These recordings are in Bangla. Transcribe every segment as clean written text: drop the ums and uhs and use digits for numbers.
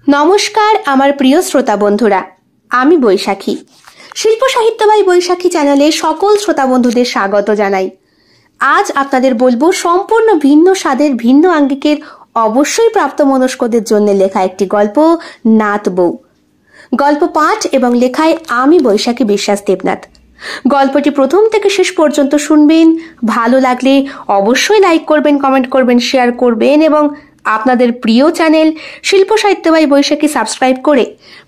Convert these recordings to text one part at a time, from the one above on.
নমস্কার আমার প্রিয় শ্রোতা বন্ধুরা, আমি বৈশাখী। শিল্প সাহিত্য বাই বৈশাখী চ্যানেলে সকল শ্রোতা বন্ধুদের স্বাগত জানাই। আজ আপনাদের বলবো সম্পূর্ণ ভিন্ন স্বাদের ভিন্ন আঙ্গিকের অবশ্যই প্রাপ্তমনস্কদের জন্য লেখা একটি গল্প, নাত বউ। গল্প পাঠ এবং লেখায় আমি বৈশাখী বিশ্বাস দেবনাথ। গল্পটি প্রথম থেকে শেষ পর্যন্ত শুনবেন। ভালো লাগলে অবশ্যই লাইক করবেন, কমেন্ট করবেন, শেয়ার করবেন এবং আপনাদের প্রিয় চ্যানেল শিল্প সাহিত্য বাই বৈশাখী সাবস্ক্রাইব করে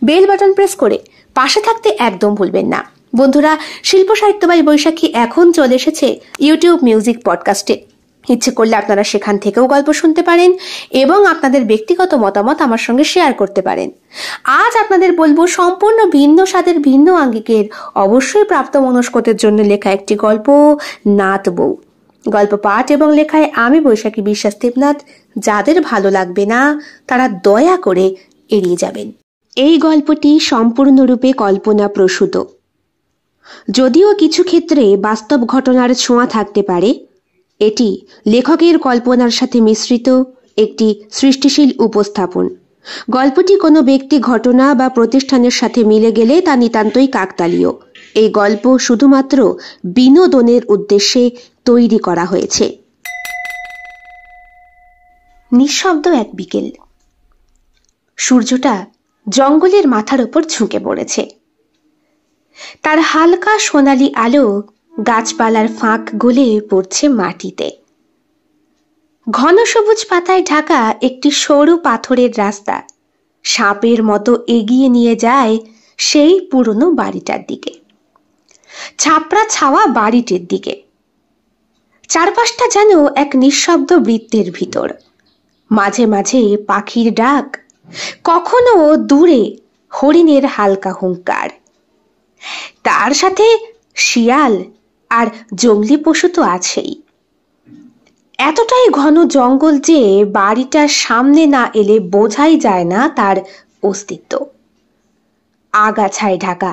বেল বাটন প্রেস করে পাশে থাকতে একদম ভুলবেন না। বন্ধুরা, শিল্প সাহিত্য বাই বৈশাখী এখন চলে এসেছে ইউটিউব মিউজিক পডকাস্টে। ইচ্ছে করলে আপনারা সেখান থেকেও গল্প শুনতে পারেন এবং আপনাদের ব্যক্তিগত মতামত আমার সঙ্গে শেয়ার করতে পারেন। আজ আপনাদের বলবো সম্পূর্ণ ভিন্ন স্বাদের ভিন্ন আঙ্গিকের অবশ্যই প্রাপ্তমনস্কদের জন্য লেখা একটি গল্প, নাত বউ। গল্প পাঠ এবং লেখায় আমি বৈশাখী বিশ্বাস দেবনাথ। যাদের ভালো লাগবে না তারা দয়া করে এড়িয়ে যাবেন। এই গল্পটি সম্পূর্ণরূপে কল্পনা প্রসূত, যদিও কিছু ক্ষেত্রে বাস্তব ঘটনার ছোঁয়া থাকতে পারে। এটি লেখকের কল্পনার সাথে মিশ্রিত একটি সৃষ্টিশীল উপস্থাপন। গল্পটি কোনো ব্যক্তি, ঘটনা বা প্রতিষ্ঠানের সাথে মিলে গেলে তা নিতান্তই কাকতালীয়। এই গল্প শুধুমাত্র বিনোদনের উদ্দেশ্যে তৈরি করা হয়েছে। নিঃশব্দ এক বিকেল। সূর্যটা জঙ্গলের মাথার ওপর ঝুঁকে পড়েছে। তার হালকা সোনালি আলো গাছপালার ফাঁক গলে পড়ছে মাটিতে। ঘন সবুজ পাতায় ঢাকা একটি সরু পাথরের রাস্তা সাপের মতো এগিয়ে নিয়ে যায় সেই পুরনো বাড়িটার দিকে, ছাপড়া ছাওয়া বাড়িটির দিকে। চারপাশটা যেন এক নিঃশব্দ বৃত্তের ভিতর। মাঝে মাঝে পাখির ডাক, কখনো দূরে হরিণের হালকা হুঙ্কার। তার সাথে শিয়াল আর জঙ্গলি পশু তো আছেই। এতটাই ঘন জঙ্গল যে বাড়িটার সামনে না এলে বোঝাই যায় না তার অস্তিত্ব। আগাছায় ঢাকা,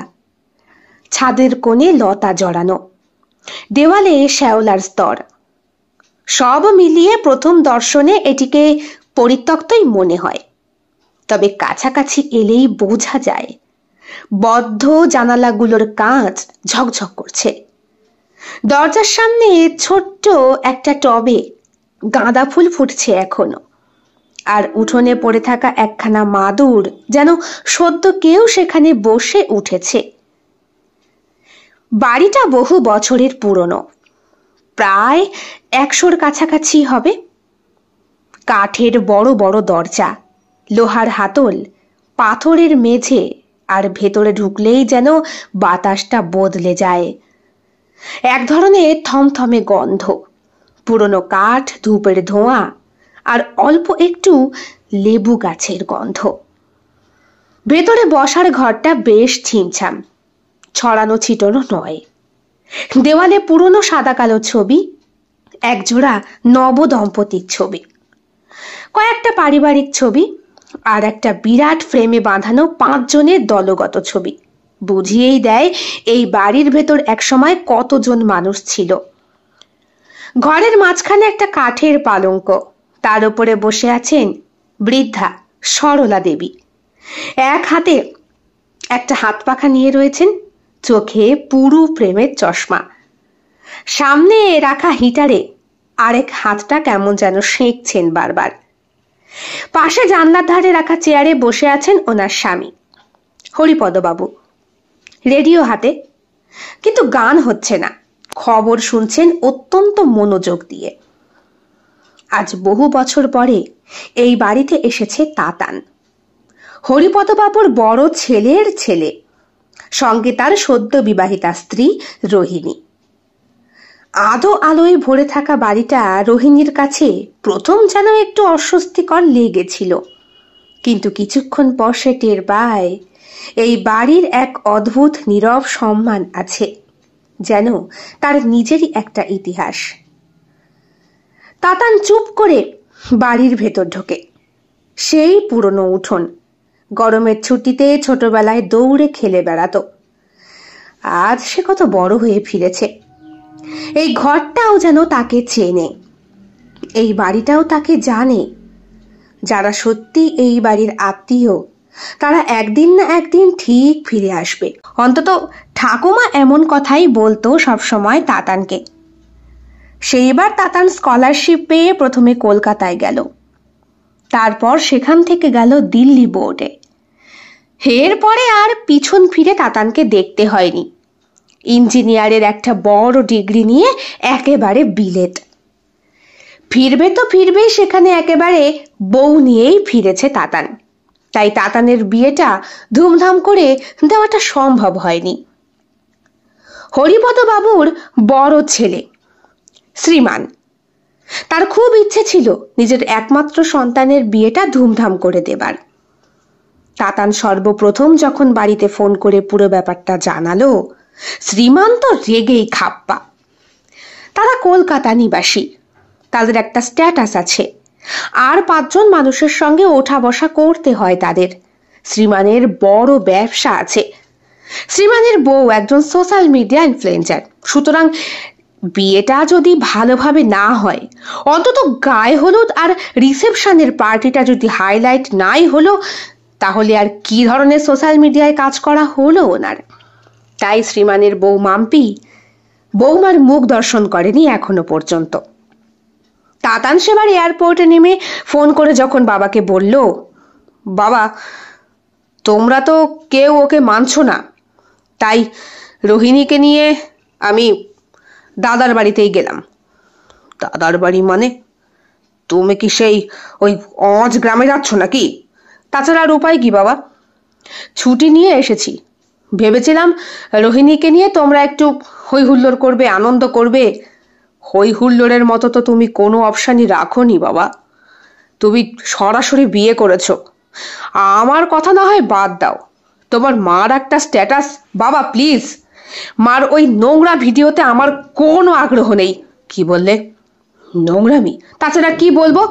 ছাদের কোণে লতা জড়ানো, দেওয়ালে শ্যাওলার স্তর। সব মিলিয়ে প্রথম দর্শনে এটিকে পরিত্যক্তই মনে হয়, তবে কাছাকাছি এলেই বোঝা যায় বদ্ধ জানালাগুলোর কাঁচ ঝকঝক করছে। দরজার সামনে ছোট্ট একটা টবে গাঁদা ফুল ফুটছে এখনো, আর উঠোনে পড়ে থাকা একখানা মাদুর যেন সদ্য কেউ সেখানে বসে উঠেছে। বাড়িটা বহু বছরের পুরনো, প্রায় 100-র কাছাকাছি হবে। কাঠের বড় বড় দরজা, লোহার হাতল, পাথরের মেঝে, আর ভেতরে ঢুকলেই যেন বাতাসটা বদলে যায়। এক ধরনের থমথমে গন্ধ, পুরনো কাঠ, ধূপের ধোঁয়া আর অল্প একটু লেবু গাছের গন্ধ। ভেতরে বসার ঘরটা বেশ ছিমছাম, ছড়ানো ছিটানো নয়। দেওয়ালে পুরনো সাদা কালো ছবি, একজোড়া নব দম্পতির ছবি, কয়েকটা পারিবারিক ছবি আর একটা বিরাট ফ্রেমে বাঁধানো 5 জনের দলগত ছবি। বুঝিয়েই দেয় এই বাড়ির ভেতর একসময় কতজন মানুষ ছিল। ঘরের মাঝখানে একটা কাঠের পালঙ্ক, তার উপরে বসে আছেন বৃদ্ধা সরলা দেবী। এক হাতে একটা হাত পাখা নিয়ে রয়েছেন, চোখে পুরু প্রেমের চশমা। সামনে রাখা হিটারে আরেক হাতটা কেমন যেন সেঁকছেন বারবার। পাশে জানলার ধারে রাখা চেয়ারে বসে আছেন ওনার স্বামী হরিপদবাবু, রেডিও হাতে, কিন্তু গান হচ্ছে না। খবর শুনছেন অত্যন্ত মনোযোগ দিয়ে। আজ বহু বছর পরে এই বাড়িতে এসেছে তাতান, হরিপদবাবুর বড় ছেলের ছেলে, সঙ্গে তার সদ্য বিবাহিতা স্ত্রী রোহিণী। আধো আলোয় ভরে থাকা বাড়িটা রোহিণীর কাছে প্রথম যেন একটু অস্বস্তিকর লেগেছিল, কিন্তু কিছুক্ষণ পর সে টের পায় এই বাড়ির এক অদ্ভুত নীরব সম্মান আছে, যেন তার নিজেরই একটা ইতিহাস। তাতান চুপ করে বাড়ির ভেতর ঢোকে। সেই পুরনো উঠোন, গরমের ছুটিতে ছোটবেলায় দৌড়ে খেলে বেড়াতো। আজ সে কত বড় হয়ে ফিরেছে। এই ঘরটাও যেন তাকে চেনে, এই বাড়িটাও তাকে জানে। যারা সত্যি এই বাড়ির আত্মীয় তারা একদিন না একদিন ঠিক ফিরে আসবে। অন্তত ঠাকুমা এমন কথাই বলতো সবসময় তাতানকে। সেইবার তাতান স্কলারশিপ পেয়ে প্রথমে কলকাতায় গেল, তারপর সেখান থেকে গেল দিল্লি বোর্ডে। এরপরে আর পিছন ফিরে তাতানকে দেখতে হয়নি। ইঞ্জিনিয়ারের একটা বড় ডিগ্রি নিয়ে একেবারে বিলেত। ফিরবে তো ফিরবেই, সেখানে একেবারে বউ নিয়েই ফিরেছে তাতান। তাই তাতানের বিয়েটা ধুমধাম করে দেওয়াটা সম্ভব হয়নি। হরিপদ বাবুর বড় ছেলে শ্রীমান, তার খুব ইচ্ছে ছিল নিজের একমাত্র সন্তানের বিয়েটা ধুমধাম করে দেবার। তাতান সর্বপ্রথম যখন বাড়িতে ফোন করে পুরো ব্যাপারটা জানালো, শ্রীমান তো রেগেই খাপ্পা। তারা কলকাতা নিবাসী, তাদের একটা স্ট্যাটাস আছে, আর 5 জন মানুষের সঙ্গে ওঠা বসা করতে হয় তাদের। শ্রীমানের বড় ব্যবসা আছে। শ্রীমানের বউ একজন সোশ্যাল মিডিয়া ইনফ্লুয়েন্সার। সুতরাং বিয়েটা যদি ভালোভাবে না হয়, অন্তত গায়ে হলুদ আর রিসেপশনের পার্টিটা যদি হাইলাইট নাই হলো, তাহলে আর কি ধরনের সোশ্যাল মিডিয়ায় কাজ করা হলো ওনার। তাই শ্রীমানের বউ মাম্পি বৌমার মুখ দর্শন করেনি এখনো পর্যন্ত। তাতান সেবার এয়ারপোর্টে নেমে ফোন করে যখন বাবাকে বলল, বাবা তোমরা তো কেউ ওকে মানছো না, তাই রোহিণীকে নিয়ে আমি দাদার বাড়িতেই গেলাম। দাদার বাড়ি মানে? তুমি কি সেই ওই অজ গ্রামে যাচ্ছ নাকি? তাছাড়া আর উপায় কি বাবা? ছুটি নিয়ে এসেছি, ভেবেছিলাম রোহিণীকে নিয়ে তোমরা একটু হই হুল্লোড় করবে, আনন্দ করবে। হই হুল্লোড়ের মতো তো তুমি কোনো অপশানই রাখোনি বাবা। তুমি সরাসরি বিয়ে করেছো। আমার কথা না হয় বাদ দাও, তোমার মার একটা স্ট্যাটাস। বাবা প্লিজ, মার ওই নোংরা ভিডিওতে আমার কোনো আগ্রহ নেই। কি বললে? নোংরামি? তাছাড়া কি বলবো?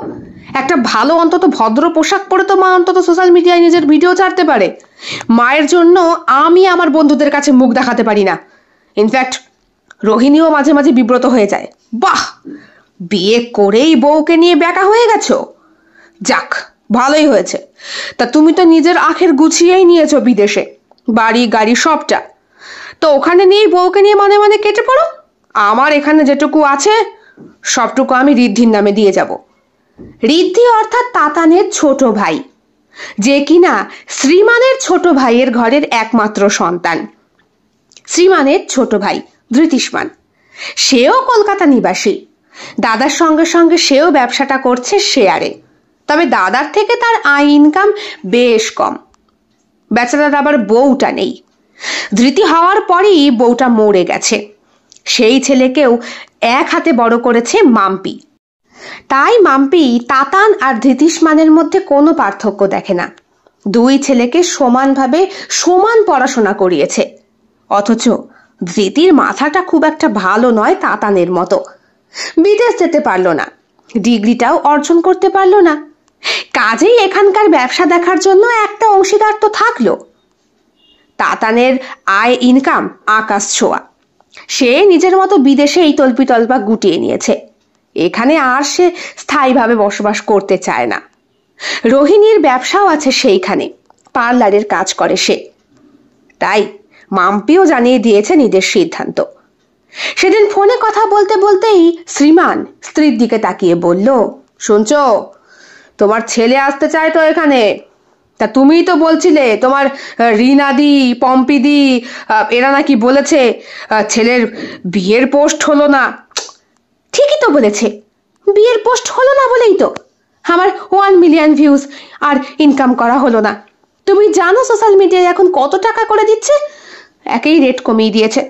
একটা ভালো অন্তত ভদ্র পোশাক পরে তো মা অন্তত সোশ্যাল মিডিয়ায় নিজের ভিডিও ছাড়তে পারে। মায়ের জন্য আমি আমার বন্ধুদের কাছে মুখ দেখাতে পারি না। ইনফ্যাক্ট রোহিণীও মাঝে মাঝে বিব্রত হয়ে যায়। বাহ, বিয়ে করেই বউকে নিয়ে ব্যাকা হয়ে গেছো? যাক, ভালোই হয়েছে। তা তুমি তো নিজের আখের গুছিয়েই নিয়েছো বিদেশে, বাড়ি গাড়ি সবটা। তো ওখানে নিয়েই বউকে নিয়ে মানে মানে কেটে পড়ো। আমার এখানে যেটুকু আছে সবটুকু আমি ঋদ্ধির নামে দিয়ে যাব। ঋদ্ধি অর্থাৎ তাতানের ছোট ভাই, যে কিনা শ্রীমানের ছোট ভাইয়ের ঘরের একমাত্র সন্তান। শ্রীমানের ছোট ভাই ধৃতিষ্মান, সেও কলকাতা নিবাসী। দাদার সঙ্গে সঙ্গে সেও ব্যবসাটা করছে শেয়ারে। তবে দাদার থেকে তার আয় ইনকাম বেশ কম। বেচারার আবার বউটা নেই। ধৃতি হওয়ার পরই বউটা মরে গেছে। সেই ছেলেকেও এক হাতে বড় করেছে মাম্পি। তাই মাম্পি তাতান আর ধৃতিষ্মানের মধ্যে কোনো পার্থক্য দেখে না। 2 ছেলেকে সমানভাবে সমান পড়াশোনা করিয়েছে। অথচ ধৃতির মাথাটা খুব একটা ভালো নয় তাতানের মতো। বিদেশ যেতে পারলো না, ডিগ্রিটাও অর্জন করতে পারলো না। কাজেই এখানকার ব্যবসা দেখার জন্য একটা অংশীদার তো থাকলো। তাতানের আয় ইনকাম আকাশ ছোঁয়া। সে নিজের মতো বিদেশে এই তল্পিতল্পা গুটিয়ে নিয়েছে। এখানে আর সে স্থায়ীভাবে বসবাস করতে চায় না। রোহিণীর ব্যবসাও আছে সেইখানে, পার্লারের কাজ করে সে। তাই মাম্পিও জানিয়ে দিয়েছে নিজের সিদ্ধান্ত। সেদিন ফোনে কথা বলতে বলতেই শ্রীমান স্ত্রীর দিকে তাকিয়ে বলল, শুনছো, তোমার ছেলে আসতে চায় তো এখানে। তা তুমিই তো বলছিলে তোমার রিনাদি পম্পিদি এরা নাকি বলেছে ছেলের বিয়ের পোস্ট হলো না। ঠিকই তো বলেছে, বিয়ের পোস্ট হলো না বলেই তো আমার 1 মিলিয়ন ভিউজ আর ইনকাম করা হলো না। তুমি জানো সোশ্যাল মিডিয়ায় এখন কত টাকা করে দিচ্ছে? একেই রেট কমিয়ে দিয়েছে।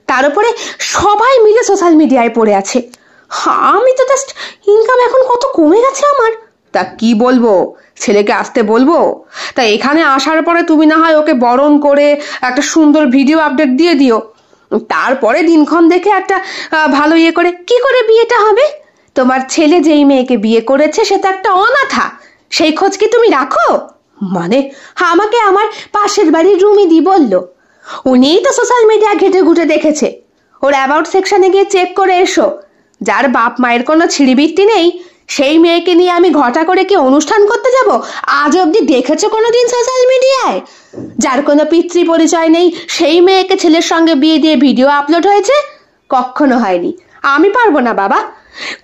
তার উপরে সবাই মিলে সোশ্যাল মিডিয়ায় পড়ে আছে। আমি তো জাস্ট ইনকাম এখন কত কমে গেছে আমার। তা কি বলবো, ছেলেকে আসতে বলবো? তা এখানে আসার পরে তুমি না হয় ওকে বরণ করে একটা সুন্দর ভিডিও আপডেট দিয়ে দিও। তারপরে দিনক্ষণ দেখে একটা ভালো ইয়ে করে কি করে বিয়েটা হবে? তোমার ছেলে যেই মেয়েকে বিয়ে করেছে সে তো একটা অনাথা, সেই খোঁজ কি তুমি রাখো? মানে আমাকে আমার পাশের বাড়ির রুমিদি বলল, উনিই তো সোশ্যাল মিডিয়া ঘেটে ঘুটে দেখেছে। ওর অ্যাবাউট সেকশনে গিয়ে চেক করে এসো। যার বাপ মায়ের কোনো ছিড়িবৃত্তি নেই সেই মেয়েকে নিয়ে আমি ঘটা করে কি অনুষ্ঠান করতে যাব? আজ অব্দি দেখেছো কোনোদিন সোশ্যাল মিডিয়ায়? যার কোনো পিতৃ পরিচয় নেই সেই মেয়েকে ছেলের সঙ্গে বিয়ে দিয়ে ভিডিও আপলোড হয়েছে? কখনো হয়নি। আমি পারবো না বাবা।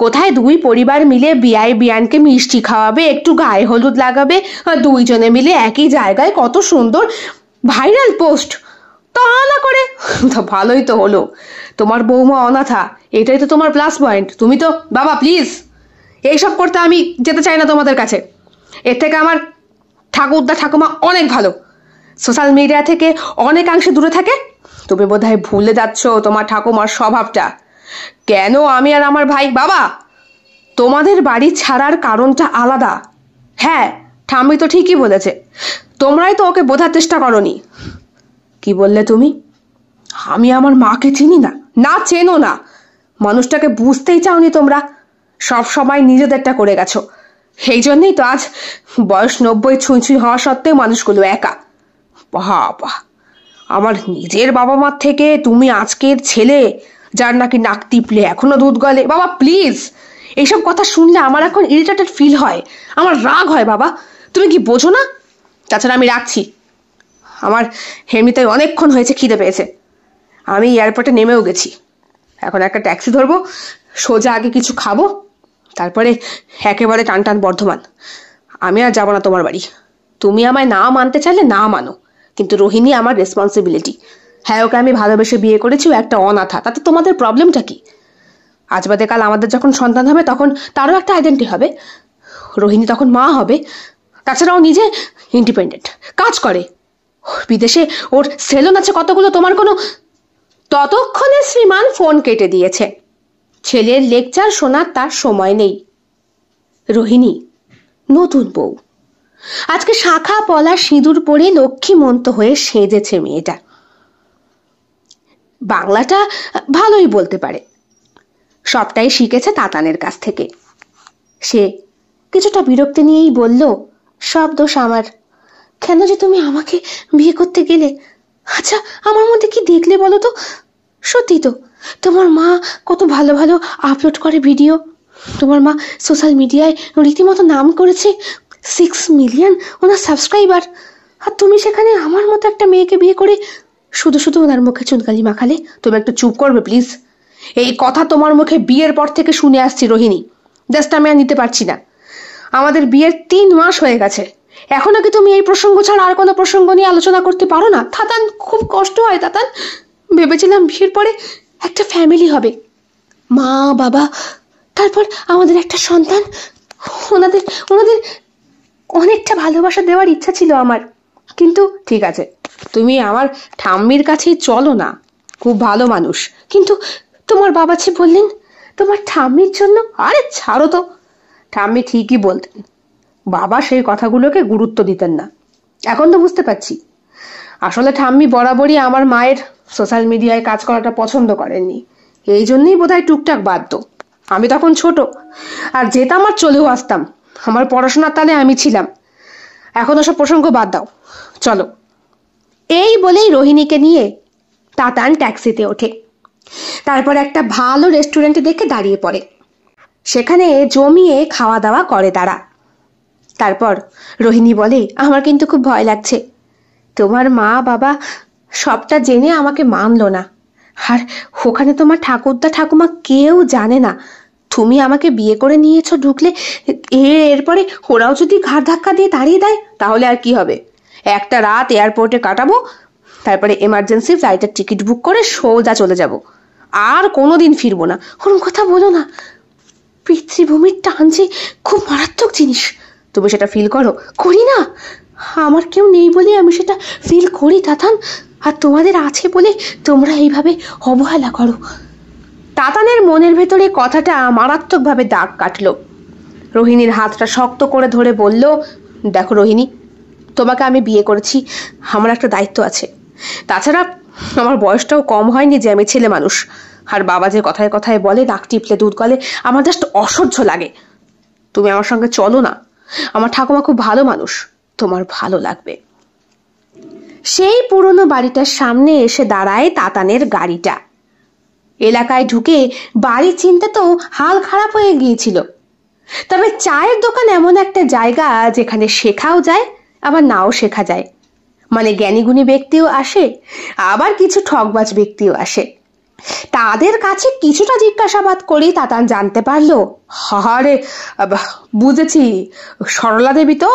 কোথায় দুই পরিবার মিলে বিয়ায় বিয়ানকে মিষ্টি খাওয়াবে, একটু গায়ে হলুদ লাগাবে, দুইজনে মিলে একই জায়গায় কত সুন্দর ভাইরাল পোস্ট, তা না করে তো ভালোই তো হলো। তোমার বৌমা অনাথা, এটাই তো তোমার প্লাস পয়েন্ট। তুমি তো বাবা প্লিজ, এইসব করতে আমি যেতে চাই না তোমাদের কাছে। এর থেকে আমার ঠাকুরদা ঠাকুমা অনেক ভালো, সোশ্যাল মিডিয়া থেকে অনেকাংশে দূরে থাকে। তুমি বোধহয় ভুলে যাচ্ছ তোমার ঠাকুমার স্বভাবটা। কেন আমি আর আমার ভাই বাবা তোমাদের বাড়ি ছাড়ার কারণটা আলাদা। হ্যাঁ, ঠাম্মি তো ঠিকই বলেছে, তোমরাই তো ওকে বোঝার চেষ্টা করনি। কি বললে তুমি? আমি আমার মাকে চিনি না? না, চেনো না। মানুষটাকে বুঝতেই চাওনি তোমরা, সব সময় নিজেদেরটা করে গেছো। সেই জন্যই তো আজ বয়স 90 ছুঁই ছুঁই হওয়া সত্ত্বেও মানুষগুলো একা। বাবা, আমার নিজের বাবা মার থেকে তুমি আজকের ছেলে যার নাকি নাক টিপলে এখনো দুধ গলে। বাবা প্লিজ, এইসব কথা শুনলে আমার এখন ইরিটেটেড ফিল হয়, আমার রাগ হয়। বাবা তুমি কি বোঝো না? তাছাড়া আমি রাখছি, আমার এমনিতে অনেকক্ষণ হয়েছে, খিদে পেয়েছে। আমি এয়ারপোর্টে নেমেও গেছি, এখন একটা ট্যাক্সি ধরবো, সোজা আগে কিছু খাবো, তারপরে একেবারে টান টান বর্ধমান। আমি আর যাবো না তোমার বাড়ি। তুমি আমায় না মানতে চাইলে না মানো, কিন্তু রোহিণী আমার রেসপন্সিবিলিটি। হ্যাঁ, ওকে আমি ভালোবেসে বিয়ে করেছি, একটা অনাথা, তাতে তোমাদের প্রবলেমটা কি? আজ বাদে কাল আমাদের যখন সন্তান হবে তখন তারও একটা আইডেন্টি হবে, রোহিণী তখন মা হবে। তাছাড়াও নিজে ইন্ডিপেন্ডেন্ট, কাজ করে, বিদেশে ওর সেলুন আছে কতগুলো, তোমার কোনো। ততক্ষণে শ্রীমান ফোন কেটে দিয়েছে। ছেলের লেকচার শোনার তার সময় নেই। রোহিণী নতুন বউ, আজকে শাখা পলা সিঁদুর পরে লক্ষ্মীমন্ত হয়ে সেজেছে মেয়েটা। বাংলাটা ভালোই বলতে পারে, সবটাই শিখেছে তাতানের কাছ থেকে। সে কিছুটা বিরক্তি নিয়েই বলল, সব দোষ আমার। কেন যে তুমি আমাকে বিয়ে করতে গেলে? আচ্ছা, আমার মধ্যে কি দেখলে বলো তো? সত্যি তো, তোমার মা কত ভালো ভালো আপলোড করে ভিডিও। তোমার মা সোশ্যাল মিডিয়ায় রীতিমতো নাম করেছে, 6 মিলিয়ন ওনার সাবস্ক্রাইবার। আর তুমি সেখানে আমার মতো একটা মেয়েকে বিয়ে করে শুধু শুধু ওনার মুখে চুনকালি মাখালে। তুমি একটু চুপ করবে প্লিজ? এই কথা তোমার মুখে বিয়ের পর থেকে শুনে আসছি রোহিণী, জাস্ট আমি আর নিতে পারছি না। আমাদের বিয়ের 3 মাস হয়ে গেছে, এখনো কি তুমি এই প্রসঙ্গ ছাড়া আর কোনো প্রসঙ্গ নিয়ে আলোচনা করতে পারো না? তাতান, খুব কষ্ট হয় তাতান। ভেবেছিলাম বিয়ের পরে একটা ফ্যামিলি হবে, মা বাবা, তারপর আমাদের একটা সন্তান। ওনাদের ওনাদের অনেকটা ভালোবাসা দেওয়ার ইচ্ছা ছিল আমার, কিন্তু ঠিক আছে, তুমি আমার ঠাম্মির কাছেই চলো না, খুব ভালো মানুষ। কিন্তু তোমার বাবা যে বললেন তোমার ঠাম্মির জন্য। আরে ছাড়ো তো, ঠাম্মি ঠিকই বলতেন, বাবা সেই কথাগুলোকে গুরুত্ব দিতেন না। এখন তো বুঝতে পারছি, আসলে ঠাম্মি বরাবরই আমার মায়ের সোশ্যাল মিডিয়ায় কাজ করাটা পছন্দ করেননি, এই জন্যই বোধহয় টুকটাক বাধ্য। আমি তখন ছোট, আর যেতাম আর চলেও আসতাম, আমার পড়াশোনার তালে আমি ছিলাম। এখন ওসব প্রসঙ্গ বাদ দাও, চলো। এই বলেই রোহিণীকে নিয়ে তাতান ট্যাক্সিতে ওঠে, তারপর একটা ভালো রেস্টুরেন্টে দেখে দাঁড়িয়ে পড়ে। সেখানে জমিয়ে খাওয়া দাওয়া করে তারা। তারপর রোহিণী বলে, আমার কিন্তু খুব ভয় লাগছে, তোমার মা বাবা সবটা জেনে আমাকে মানলো না, আর ওখানে তোমার ঠাকুরদা ঠাকুমা কেউ জানে না তুমি আমাকে বিয়ে করে নিয়েছো। ঢুকলে এরপরে ওরাও যদি ঘাড় ধাক্কা দিয়ে তাড়িয়ে দেয়, তাহলে আর কি হবে? একটা রাত এয়ারপোর্টে কাটাবো, তারপরে এমার্জেন্সি ফ্লাইটের টিকিট বুক করে সোজা চলে যাব, আর কোনোদিন ফিরবো না। ওরকম কথা বলো না, পিতৃভূমির টান যে খুব মারাত্মক জিনিস, তুমি সেটা ফিল করো? করি না? আমার কেউ নেই বলে আমি সেটা ফিল করি তাতান, আর তোমাদের আছে বলে তোমরা এইভাবে অবহেলা করো। তাতানের মনের ভেতরে কথাটা মারাত্মকভাবে দাগ কাটলো। রোহিণীর হাতটা শক্ত করে ধরে বলল, দেখো রোহিণী, তোমাকে আমি বিয়ে করেছি, আমার একটা দায়িত্ব আছে। তাছাড়া আমার বয়সটাও কম হয়নি যে আমি ছেলে মানুষ। আর বাবা যে কথায় কথায় বলে নাক টিপলে দুধ গলে, আমার জাস্ট অসহ্য লাগে। তুমি আমার সঙ্গে চলো না, আমার ঠাকুমা খুব ভালো মানুষ, তোমার ভালো লাগবে। সেই পুরনো বাড়িটার সামনে এসে দাঁড়ায় তাতানের গাড়িটা। এলাকায় ঢুকে বাড়ি চিনতে তো হাল খারাপ হয়ে গিয়েছিল। তবে চায়ের দোকান এমন একটা জায়গা যেখানে শেখাও যায় আবার নাও শেখা যায়। মানে জ্ঞানীগুণী ব্যক্তিও আসে, আবার কিছু ঠকবাজ ব্যক্তিও আসে। তাদের কাছে কিছুটা জিজ্ঞাসাবাদ করি তাতান জানতে পারলো, হারে বুঝেছি, সরলা দেবী তো,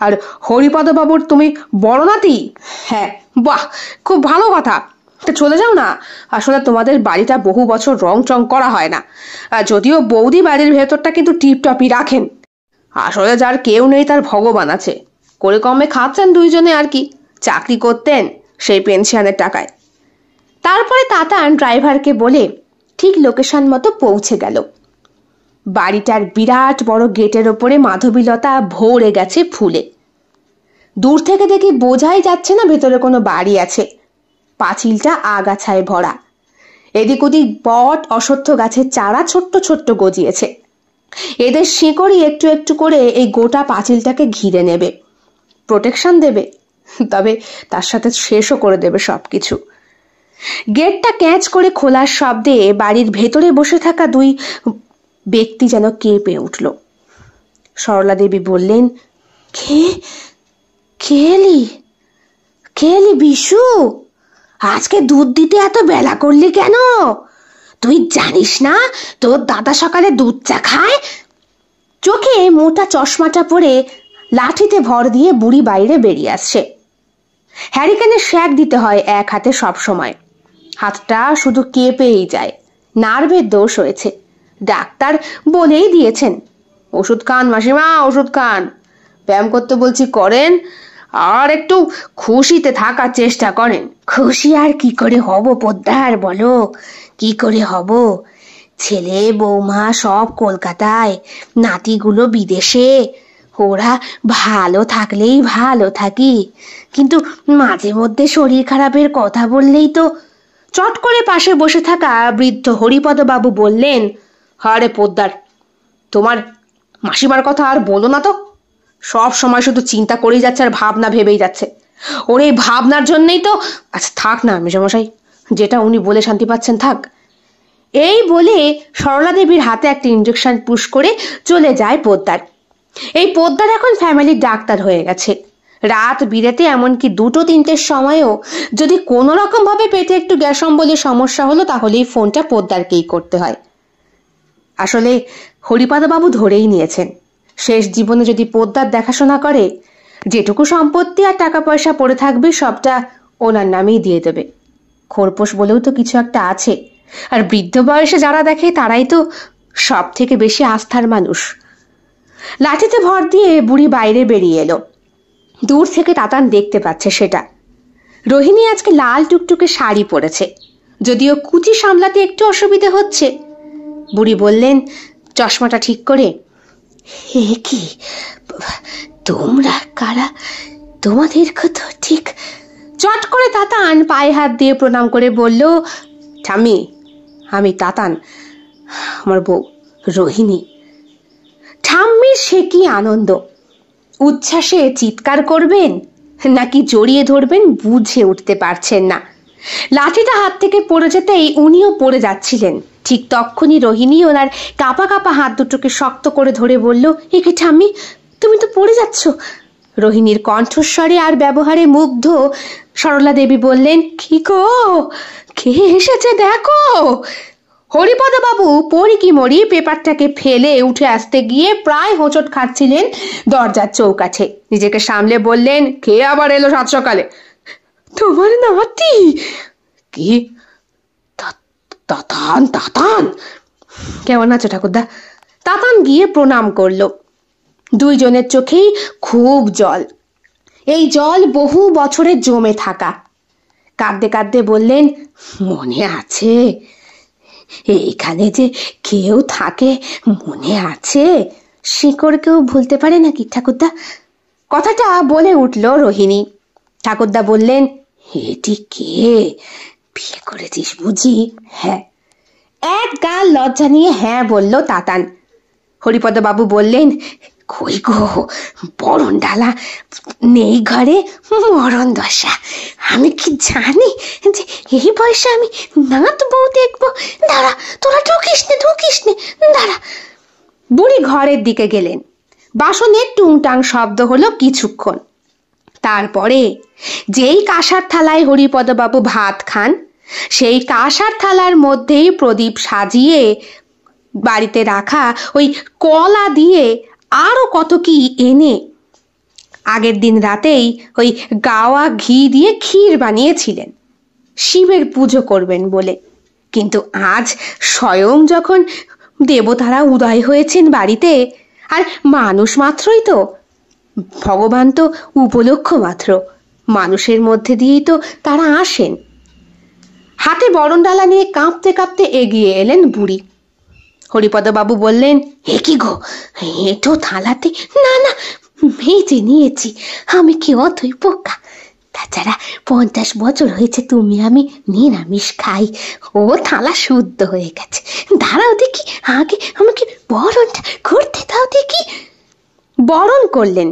আর হরিপদ বাবুর তুমি বড় নাতি? হ্যাঁ। বাহ, খুব ভালো কথা। চলে যাও না, আসলে তোমাদের বাড়িটা বহু বছর রং চং করা হয় না, যদিও বৌদি বাড়ির ভেতরটা কিন্তু টিপটপই রাখেন। আসলে যার কেউ নেই তার ভগবান আছে, করে কমে খাচ্ছেন দুইজনে আর কি, চাকরি করতেন সেই পেনশনের টাকায়। তারপরে তাতান ড্রাইভারকে বলে ঠিক লোকেশন মতো পৌঁছে গেল। বাড়িটার বিরাট বড় গেটের ওপরে মাধবীলতা ভরে গেছে ফুলে। দূর থেকে দেখি বোঝাই যাচ্ছে না ভেতরে কোনো বাড়ি আছে। পাঁচিলটা আগাছায় ভরা, এদিক ওদিক বট অশ্বত্থ গাছের চারা ছোট্ট ছোট্ট গজিয়েছে। এদের শিকড়ই একটু একটু করে এই গোটা পাঁচিলটাকে ঘিরে নেবে, প্রোটেকশন দেবে, তবে তার সাথে শেষও করে দেবে সবকিছু। গেটটা ক্যাচ করে খোলার শব্দে বাড়ির ভেতরে বসে থাকা দুই ব্যক্তি যেন কেঁপে উঠল। সরলা দেবী বললেন, খেলি বিশু, আজকে দুধ দিতে এত বেলা করলি কেন? তুই জানিস না তোর দাদা সকালে দুধ চা খায়? চোখে মোটা চশমাটা পরে লাঠিতে ভর দিয়ে বুড়ি বাইরে বেরিয়ে আসছে। হ্যারিকেনে শ্যাক দিতে হয় এক হাতে সব সময়, হাতটা শুধু কেঁপেই যায়, নার্ভের দোষ হয়েছে। ডাক্তার বলেই দিয়েছেন, ওষুধ খান মাসিমা, ওষুধ খান, ব্যায়াম করতে বলছি করেন, আর একটু খুশিতে থাকার চেষ্টা করেন। খুশি আর কি করে হব পোদ্দার, বলো কি করে হব? ছেলে বৌমা সব কলকাতায়, নাতিগুলো বিদেশে, ওরা ভালো থাকলেই ভালো থাকি, কিন্তু মাঝে মধ্যে শরীর খারাপের কথা বললেই তো। চট করে পাশে বসে থাকা বৃদ্ধ হরিপদ বাবু বললেন, আরে পোদ্দার, তোমার মাসিমার কথা আর বলো না তো, সব সময় শুধু চিন্তা করেই যাচ্ছে আর ভাবনা ভেবেই যাচ্ছে। ওর এই ভাবনার জন্যই তো। আচ্ছা থাক না মেজমশাই, যেটা উনি বলে শান্তি পাচ্ছেন থাক। এই বলে সরলা দেবীর হাতে একটা ইঞ্জেকশন পুশ করে চলে যায় পোদ্দার। এই পোদ্দার এখন ফ্যামিলির ডাক্তার হয়ে গেছে। রাত বিরেতে এমনকি 2-3টের সময়ও যদি কোনো রকম ভাবে পেটে একটু গ্যাস অম্বলের সমস্যা হলো তাহলেই ফোনটা পোদ্দারকেই করতে হয়। আসলে হরিপদ বাবু ধরেই নিয়েছেন, শেষ জীবনে যদি পোদ্দার দেখাশোনা করে, যেটুকু সম্পত্তি আর টাকা পয়সা পড়ে থাকবে সবটা ওনার নামেই দিয়ে দেবে। খোরপোশ বলেও তো কিছু একটা আছে, আর বৃদ্ধ বয়সে যারা দেখে তারাই তো সব থেকে বেশি আস্থার মানুষ। লাঠিতে ভর দিয়ে বুড়ি বাইরে বেরিয়ে এলো। দূর থেকে তাতান দেখতে পাচ্ছে সেটা। রোহিণী আজকে লাল টুকটুকে শাড়ি পরেছে, যদিও কুচি সামলাতে একটু অসুবিধে হচ্ছে। বুড়ি বললেন চশমাটা ঠিক করে, হে কি তোমরা কারা? তোমাদের কথা ঠিক। চট করে তাতান পায়ে হাত দিয়ে প্রণাম করে বলল, ঠাম্মি, আমি তাতান, আমার বউ রোহিণী। ঠাম্মির সে কি আনন্দ! উচ্ছ্বাসে চিৎকার করবেন নাকি জড়িয়ে ধরবেন বুঝে উঠতে পারছেন না। লাঠিটা হাত থেকে পড়ে যেতেই উনিও পড়ে যাচ্ছিলেন। ঠিক তক্ষুনি রোহিণী ওনার কাঁপা কাঁপা হাত দুটোকে শক্ত করে ধরে বলল, একে ঠাম্মি, তুমি তো পড়ে যাচ্ছ। রোহিণীর কণ্ঠস্বরে আর ব্যবহারে মুগ্ধ সরলা দেবী বললেন, কি গো, কে এসেছে দেখো। হরিপদ বাবু পড়ি কি মরি পেপারটাকে ফেলে উঠে আসতে গিয়ে প্রায় হোঁচট খাচ্ছিলেন দরজার চৌকাঠে। নিজেকে সামলে বললেন, কে আবার এলো সাত সকালে? তোমার নাতি। কি? তাতান? তাতান কেমন আছো ঠাকুরদা? তাতান গিয়ে প্রণাম করল। দুইজনের চোখেই খুব জল, এই জল বহু বছরের জমে থাকা। কাঁদতে কাঁদতে বললেন, মনে আছে এইখানে যে কেউ থাকে, মনে আছে? শিকড় কেউ ভুলতে পারে নাকি ঠাকুরদা? কথাটা বলে উঠল রোহিণী। ঠাকুরদা বললেন, এটি কে? বিয়ে করেছিস বুঝি? হ্যাঁ। এক গাল লজ্জা নিয়ে হ্যাঁ বলল তাতান। হরিপদ বাবু বললেন, কই গো, বরণ ডালা নেই ঘরে? মরণ দশা, আমি কি জানি যে এই বয়সে আমি নাত বউ দেখবো? দাঁড়া, তোরা ঢুকিস নে দাঁড়া। বুড়ি ঘরের দিকে গেলেন। বাসনের টুংটাং শব্দ হলো কিছুক্ষণ। তারপরে যেই কাঁসার থালায় হরিপদবাবু ভাত খান, সেই কাঁসার থালার মধ্যেই প্রদীপ সাজিয়ে বাড়িতে রাখা ওই কলা দিয়ে আরো কত কি এনে আগের দিন রাতেই ওই গাওয়া ঘি দিয়ে ক্ষীর বানিয়েছিলেন শিবের পুজো করবেন বলে। কিন্তু আজ স্বয়ং যখন দেবতারা উদয় হয়েছেন বাড়িতে, আর মানুষ মাত্রই তো, ভগবান তো উপলক্ষ মাত্র, মানুষের মধ্যে দিয়েই তো তারা আসেন। হাতে বরণডালা নিয়ে কাঁপতে কাঁপতে এগিয়ে এলেন বুড়ি। হরিপদবাবু বললেন, এ কি গো, এটো থালাতে? না না, মেজে নিয়েছি, আমি কি অতই পোকা? তাছাড়া 50 বছর হয়েছে তুমি আমি নিরামিষ খাই, ও থালা শুদ্ধ হয়ে গেছে। দাঁড়াও দেখি, আগে আমাকে বরণটা করতে দাও দেখি। বরণ করলেন।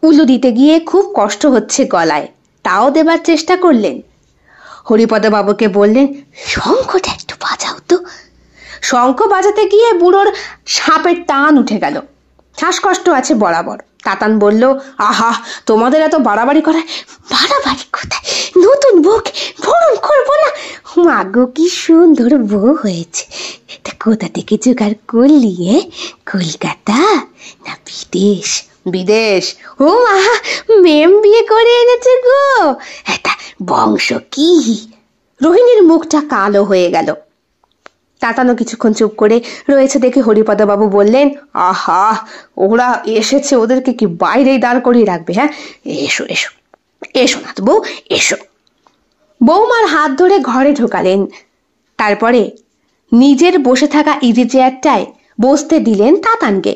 উলু দিতে গিয়ে খুব কষ্ট হচ্ছে গলায়, তাও দেবার চেষ্টা করলেন। হরিপদবাবুকে বললেন, শঙ্খটা একটু বাজাও তো। শঙ্খ বাজাতে গিয়ে বুড়োর সাপের টান উঠে গেল, শ্বাসকষ্ট আছে বরাবর। তাতান বলল, আহা, তোমাদের এত বাড়াবাড়ি করায়। বাড়াবাড়ি কোথায়, নতুন বউকে বরণ করবো না? মাগো কি সুন্দর বউ হয়েছে, তা কোথা থেকে জোগাড় করলি? কলকাতা না বিদেশ? বিদেশ। ও মা, মেম বিয়ে করে এনেছে গো, এটা বংশ কি? রোহিণীর মুখটা কালো হয়ে গেল। তাতানো কিছুক্ষণ চুপ করে রয়েছে দেখে হরিপদবাবু বললেন, আহা, ওরা এসেছে, ওদেরকে কি বাইরেই দাঁড় করিয়ে রাখবে? হ্যাঁ, এসো এসো এসো নাথ বউ, এসো। বৌমার হাত ধরে ঘরে ঢোকালেন। তারপরে নিজের বসে থাকা ইজি চেয়ারটায় বসতে দিলেন তাতানকে।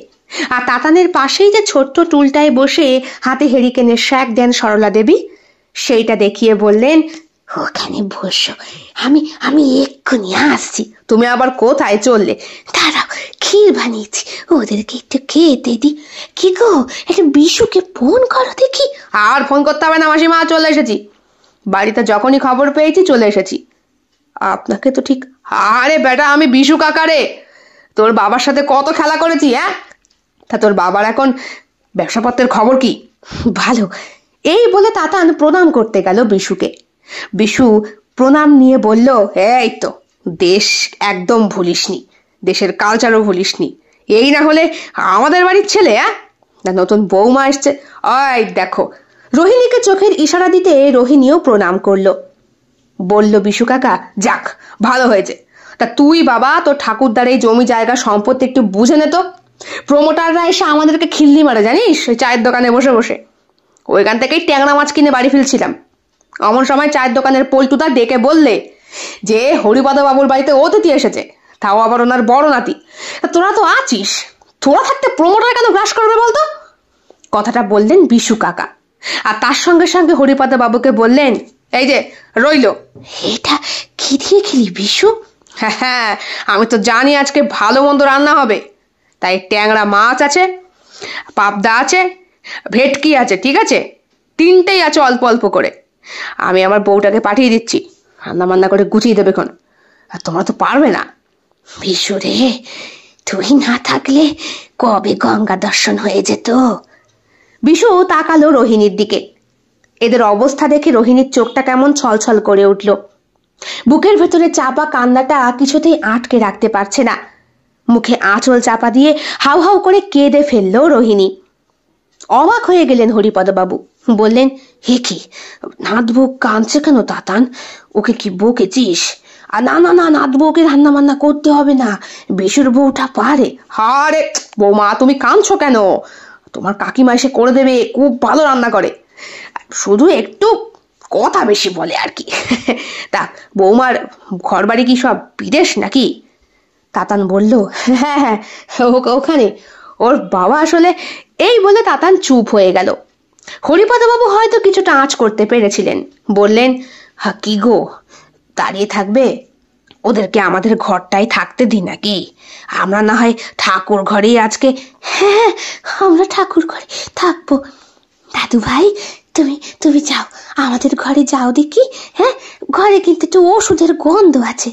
আর তাতানের পাশেই যে ছোট্ট টুলটায় বসে হাতে হেরিকেনের শ্যাক দেন সরলা দেবী, সেইটা দেখিয়ে বললেন, ওখানে বসো, আমি আমি এক্ষুনি আসছি। তুমি আবার কোথায় চললে? দাঁড়াও, ক্ষীর বানিয়েছি, ওদেরকে একটু খেতে দি। কি গো, একটা বিশুকে ফোন করো দেখি। আর ফোন করতে হবে না মাসিমা, চলে এসেছি। বাড়িতে যখনই খবর পেয়েছি চলে এসেছি। আপনাকে তো ঠিক। আরে বেটা, আমি বিশু কাকারে, তোর বাবার সাথে কত খেলা করেছি। হ্যাঁ, তা তোর বাবার এখন ব্যবসাপত্রের খবর কি? ভালো। এই বলে তাতান প্রণাম করতে গেল বিশুকে। বিশু প্রণাম নিয়ে বলল, এই তো, দেশ একদম ভুলিসনি, দেশের কালচারও ভুলিসনি। এই না হলে আমাদের বাড়ির ছেলে। না নতুন বৌমা এসছে, ওই দেখো। রোহিণীকে চোখের ইশারা দিতে রোহিণীও প্রণাম করলো। বলল বিশু কাকা, যাক ভালো হয়েছে। তা তুই বাবা তোর ঠাকুরদার এই জমি জায়গা সম্পত্তি একটু বুঝে নে তো। প্রমোটাররা এসে আমাদেরকে খিল্লি মারে জানিস, ওই চায়ের দোকানে বসে বসে। ওইখান থেকেই ট্যাংরা মাছ কিনে বাড়ি ফিরছিলাম, এমন সময় চায়ের দোকানের পল্টুদা ডেকে বললে যে হরিপদবাবুর বাড়িতে অতিথি এসেছে, তাও আবার ওনার বড় নাতি। তোরা তো আছিস, তোরা থাকতে প্রমোটার কেন গ্রাস করবে বলতো? কথাটা বললেন বিশু কাকা। আর তার সঙ্গে সঙ্গে হরিপদবাবুকে বললেন, এই যে রইল, এটা কি দিয়ে খেলি বিশু? হ্যাঁ, আমি তো জানি আজকে ভালো মন্দ রান্না হবে, তাই ট্যাংরা মাছ আছে, পাবদা আছে, ভেটকি আছে, ঠিক আছে, তিনটেই আছে অল্প অল্প করে। আমি আমার বউটাকে পাঠিয়ে দিচ্ছি, রান্না বান্না করে গুছিয়ে দেবে এখন। আর তোমরা তো পারবে না। বিশু রে, তুই না থাকলে কবে গঙ্গা দর্শন হয়ে যেত। বিশু তাকালো রোহিণীর দিকে। এদের অবস্থা দেখে রোহিণীর চোখটা কেমন ছলছল করে উঠল। বুকের ভেতরে চাপা কান্নাটা কিছুতেই আটকে রাখতে পারছে না। মুখে আঁচল চাপা দিয়ে হাউ হাউ করে কেঁদে ফেলল রোহিণী। অবাক হয়ে গেলেন হরিপদবাবু, বললেন, হে কি, নাথ বউ কাঁদছে কেন তাতান? ওকে কি বকেছিস? আর না না না, নাথ বউকে রান্না বান্না করতে হবে না, বিশুর বউটা পারে। হারে বৌমা, তুমি কাঁদছো কেন? তোমার কাকিমা এসে করে দেবে, খুব ভালো রান্না করে, শুধু একটু কথা বেশি বলে আর কি। তা বৌমার ঘর বাড়ি কি সব বিদেশ নাকি? তাতান বলল, হ্যাঁ হ্যাঁ, ওখানে ওর বাবা আসলে। এই বলে তাতান চুপ হয়ে গেল। হরিপদবাবু হয়তো কিছুটা আঁচ করতে পেরেছিলেন। বললেন, হ্যাঁ কি গো, দাঁড়িয়ে থাকবে? ওদেরকে আমাদের ঘরটাই থাকতে দি নাকি? আমরা না হয় ঠাকুর ঘরেই আজকে। হ্যাঁ, আমরা ঠাকুর ঘরে থাকবো। দাদু ভাই, তুমি তুমি যাও, আমাদের ঘরে যাও দেখি। হ্যাঁ, ঘরে কিন্তু একটু ওষুধের গন্ধ আছে।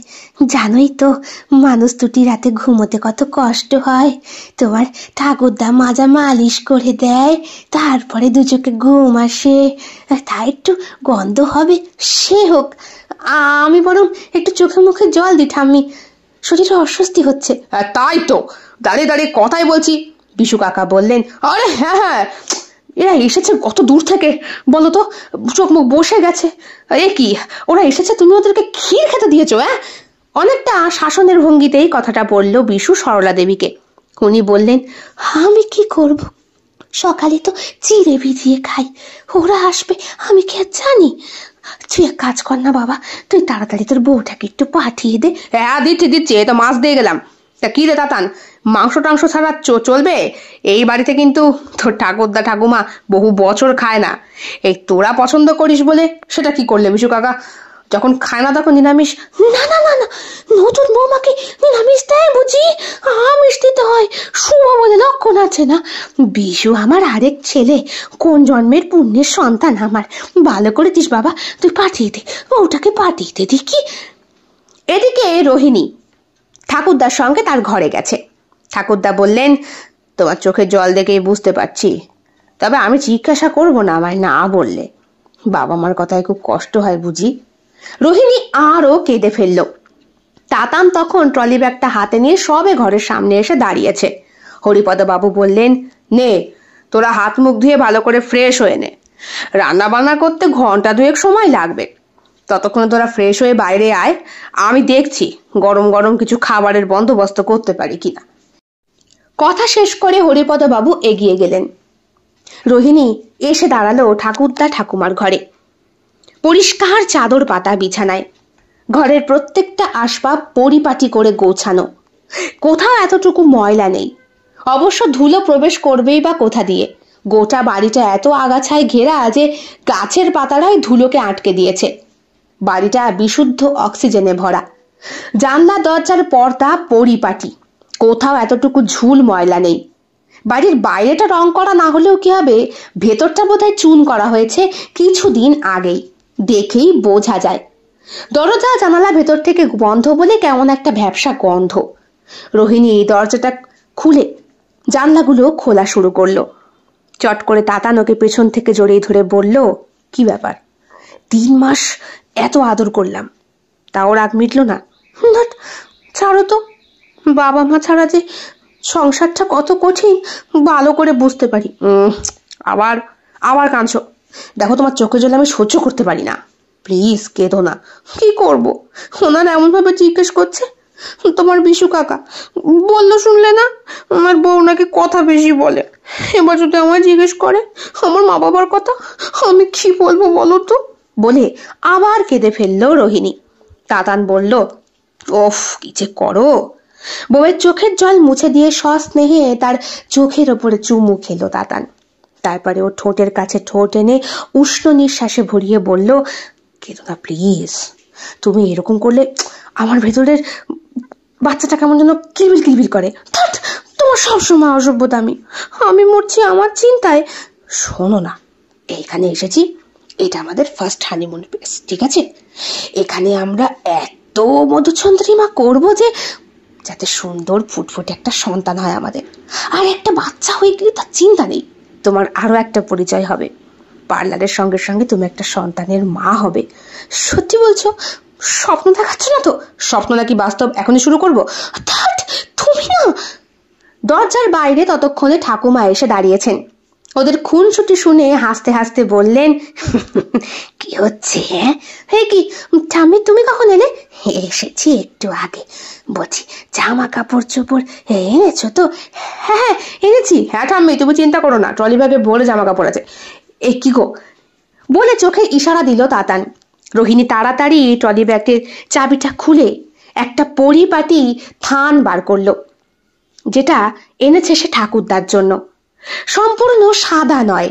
জানোই তো মানুষ দুটি রাতে ঘুমোতে কত কষ্ট হয়। তোমার ঠাকুরদা মাজা মালিশ করে দেয়, তারপরে দু চোখে ঘুম আসে, তাই একটু গন্ধ হবে। সে হোক, আমি বরং একটু চোখে মুখে জল দিই ঠাম্মি, শরীরে অস্বস্তি হচ্ছে। তাই তো, দাঁড়িয়ে দাঁড়িয়ে কথাই বলছি। বিশু কাকা বললেন, আরে হ্যাঁ হ্যাঁ, এরা এসেছে কত দূর থেকে বলো তো, চোখ মুখ বসে গেছে। এ কি, ওরা এসেছে, তুমি ওদেরকে ক্ষীর খেতে দিয়েছো? অনেকটা শাসনের ভঙ্গিতেই কথাটা বলল বিশু সরলা দেবীকে। উনি বললেন, আমি কি করব, সকালে তো চিড়ে ভিজিয়ে খাই, ওরা আসবে আমি কি আর জানি। তুই এক কাজ কর না বাবা, তুই তাড়াতাড়ি তোর বউটাকে একটু পাঠিয়ে দে। হ্যাঁ দিচ্ছি, তো মাছ দিয়ে গেলাম। তা কি রে তাতান, মাংস টাংস ছাড়া চলবে? এই বাড়িতে কিন্তু তোর ঠাকুরদা ঠাকুমা বহু বছর খায় না। এই তোরা পছন্দ করিস বলে সেটা কি করলে বিশু কাকা? যখন খায় না তখন নিরামিষ। না না না না, নতুন বৌমাকে নিরামিষ দেয় বুঝি? আমিষ দিতে হয়, শুভ বলে লক্ষণ আছে না? বিশু আমার আরেক ছেলে, কোন জন্মের পুণ্যের সন্তান আমার। ভালো করেছিস বাবা, তুই পাঠিয়ে দে, ওটাকে পাঠিয়ে দে দেখি। এদিকে রোহিণী ঠাকুরদার সঙ্গে তার ঘরে গেছে। ঠাকুরদা বললেন, তোমার চোখে জল দেখেই বুঝতে পারছি, তবে আমি জিজ্ঞাসা করবো না আমায় না বললে। বাবা মার কথায় খুব কষ্ট হয় বুঝি। রোহিণী আরও কেঁদে ফেলল। তাতান তখন ট্রলি ব্যাগটা হাতে নিয়ে সবে ঘরের সামনে এসে দাঁড়িয়েছে। হরিপদ বাবু বললেন, নে তোরা হাত মুখ ধুয়ে ভালো করে ফ্রেশ হয়ে নে, রান্না বান্না করতে ঘন্টা দুয়েক সময় লাগবে। ততক্ষণে তোরা ফ্রেশ হয়ে বাইরে আয়, আমি দেখছি গরম গরম কিছু খাবারের বন্দোবস্ত করতে পারি কিনা। কথা শেষ করে হরিপদ বাবু এগিয়ে গেলেন। রোহিণী এসে দাঁড়ালো ঠাকুরদা ঠাকুমার ঘরে। পরিষ্কার চাদর পাতা বিছানায়, ঘরের প্রত্যেকটা আসবাব পরিপাটি করে গোছানো, কোথাও এতটুকু ময়লা নেই। অবশ্য ধুলো প্রবেশ করবেই বা কোথা দিয়ে? গোটা বাড়িটা এত আগাছায় ঘেরা যে গাছের পাতারাই ধুলোকে আটকে দিয়েছে। বাড়িটা বিশুদ্ধ অক্সিজেনে ভরা। জানলা দরজার পর্দা পরিপাটি, কোথাও এতটুকু ঝুল ময়লা নেই। বাড়ির বাইরেটা রং করা না হলেও কি হবে, ভেতরটা বোধহয় চুন করা হয়েছে কিছুদিন আগেই, দেখেই বোঝা যায়। দরজা জানালা ভেতর থেকে বন্ধ বলে কেমন একটা ভ্যাপসা গন্ধ। রোহিণী এই দরজাটা খুলে জানলাগুলো খোলা শুরু করলো। চট করে তাতানোকে পেছন থেকে জড়িয়ে ধরে বলল, কি ব্যাপার? 3 মাস এত আদর করলাম, তাও রাগ মিটল না? ছাড়ো তো, বাবা মা ছাড়া যে সংসারটা কত কঠিন ভালো করে বুঝতে পারি। আবার আবার কাঁদছো? দেখো তোমার চোখে জল আমি সহ্য করতে পারি না, প্লিজ কেঁদো না। কি করবো? ওনারা এমন ভাবে জিজ্ঞেস করছে। তোমার বিশু কাকা বললো শুনলে না, আমার বউ নাকি কথা বেশি বলে। এবার যদি আমায় জিজ্ঞেস করে আমার মা বাবার কথা, আমি কি বলবো বলো তো? বলে আবার কেঁদে ফেললো রোহিণী। তাতান বলল, ওফ কি যে করো। বউয়ের চোখের জল মুছে দিয়ে সস্নেহে তার চোখের ওপরে চুমু খেলো তাতান। তারপরে ও ঠোঁটের কাছে ঠোঁট এনে উষ্ণ নিঃশ্বাসে ভরিয়ে বলল, কেঁদো না প্লিজ। তুমি এরকম করলে আমার ভেতরের বাচ্চাটা কেমন যেন কিলবিল কিলবিল করে। তোমার সবসময় অসভ্যতা। আমি মরছি আমার চিন্তায়। শোনো না, এইখানে এসেছি, এটা আমাদের ফার্স্ট হানিমুন প্লেস, ঠিক আছে? এখানে আমরা এত মধুচন্দ্রিমা করবো যে যাতে সুন্দর ফুটফুটে একটা সন্তান হয় আমাদের। আর একটা বাচ্চা হয়ে গেলে তার চিন্তা নেই। তোমার আরো একটা পরিচয় হবে, পার্লারের সঙ্গে সঙ্গে তুমি একটা সন্তানের মা হবে। সত্যি বলছো? স্বপ্ন দেখাচ্ছ না তো? স্বপ্ন নাকি বাস্তব এখনই শুরু করবো? তুমি না। দরজার বাইরে ততক্ষণে ঠাকুমা এসে দাঁড়িয়েছেন। ওদের খুনসুটি শুনে হাসতে হাসতে বললেন, কি হচ্ছে? হে কি ঠাম্মি, তুমি কখন এলে? এসেছি একটু আগে। বলছি জামা কাপড় চোপড় এনেছো তো? হ্যাঁ এনেছি। হ্যাঁ ঠাম্মি তুমি চিন্তা করো না, ট্রলি ব্যাগে ভরে জামা কাপড় আছে। এ কি গো বলে চোখে ইশারা দিল তাতান। রোহিণী তাড়াতাড়ি ট্রলি ব্যাগের চাবিটা খুলে একটা পরিপাটি থান বার করলো, যেটা এনেছে সে ঠাকুরদার জন্য। সম্পূর্ণ সাদা নয়,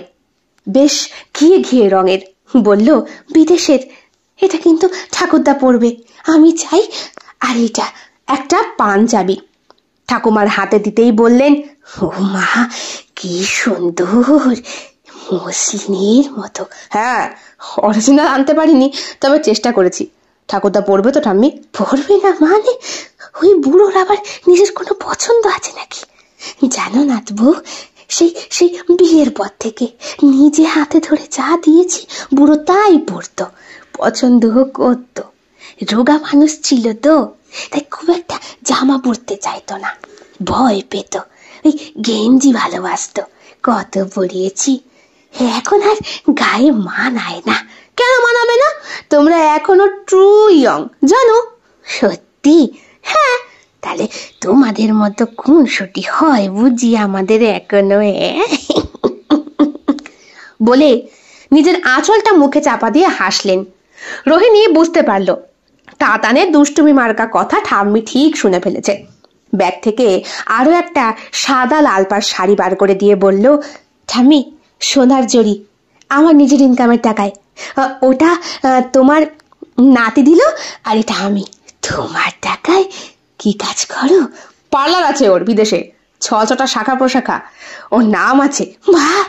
বেশ ঘিয়ে ঘিয়ে রঙের। বলল, বিদেশের, এটা কিন্তু ঠাকুরদা পরবে, আমি চাই। আর এটা একটা পাঞ্জাবি। ঠাকুমার হাতে দিতেই বললেন, ও মা কি সুন্দর, মসলিনের মতো। হ্যাঁ অরিজিনাল আনতে পারিনি, তবে চেষ্টা করেছি। ঠাকুরদা পড়বে তো ঠাম্মি? পড়বে না মানে? ওই বুড়োর আবার নিজের কোনো পছন্দ আছে নাকি? জানো না বউ, সেই সেই বিয়ের পর থেকে নিজে হাতে ধরে যা দিয়েছি বুড়ো তাই পড়তো, পছন্দও করতো। রোগা মানুষ ছিল তো, তাই খুব একটা জামা পরতে চাইতো না, ভয় পেত, ওই গেঞ্জি ভালোবাসতো। কত পরিয়েছি, এখন আর গায়ে মানায় না। কেন মানাবে না? তোমরা এখনো ট্রু ইয়ং, জানো। সত্যি? হ্যাঁ, তাহলে তোমাদের মতো খুনসুটি হয় বুঝি আমাদের এখনো? বলে নিজের আঁচলটা মুখে চাপা দিয়ে হাসলেন। রোহিণী বুঝতে পারল তাতানের দুষ্টুমি মার্কা কথা ঠাম্মি ঠিক শুনে ফেলেছে। ব্যাগ থেকে আরো একটা সাদা লাল পাড় শাড়ি বার করে দিয়ে বলল, ঠাম্মি, সোনার জড়ি, আমার নিজের ইনকামের টাকায়। ওটা তোমার নাতি দিল, আর এটা আমি। তোমার টাকায় কি কাজ করো? পার্লার আছে ওর বিদেশে, 6টা শাখা প্রশাখা, ওর নাম আছে। বাহ,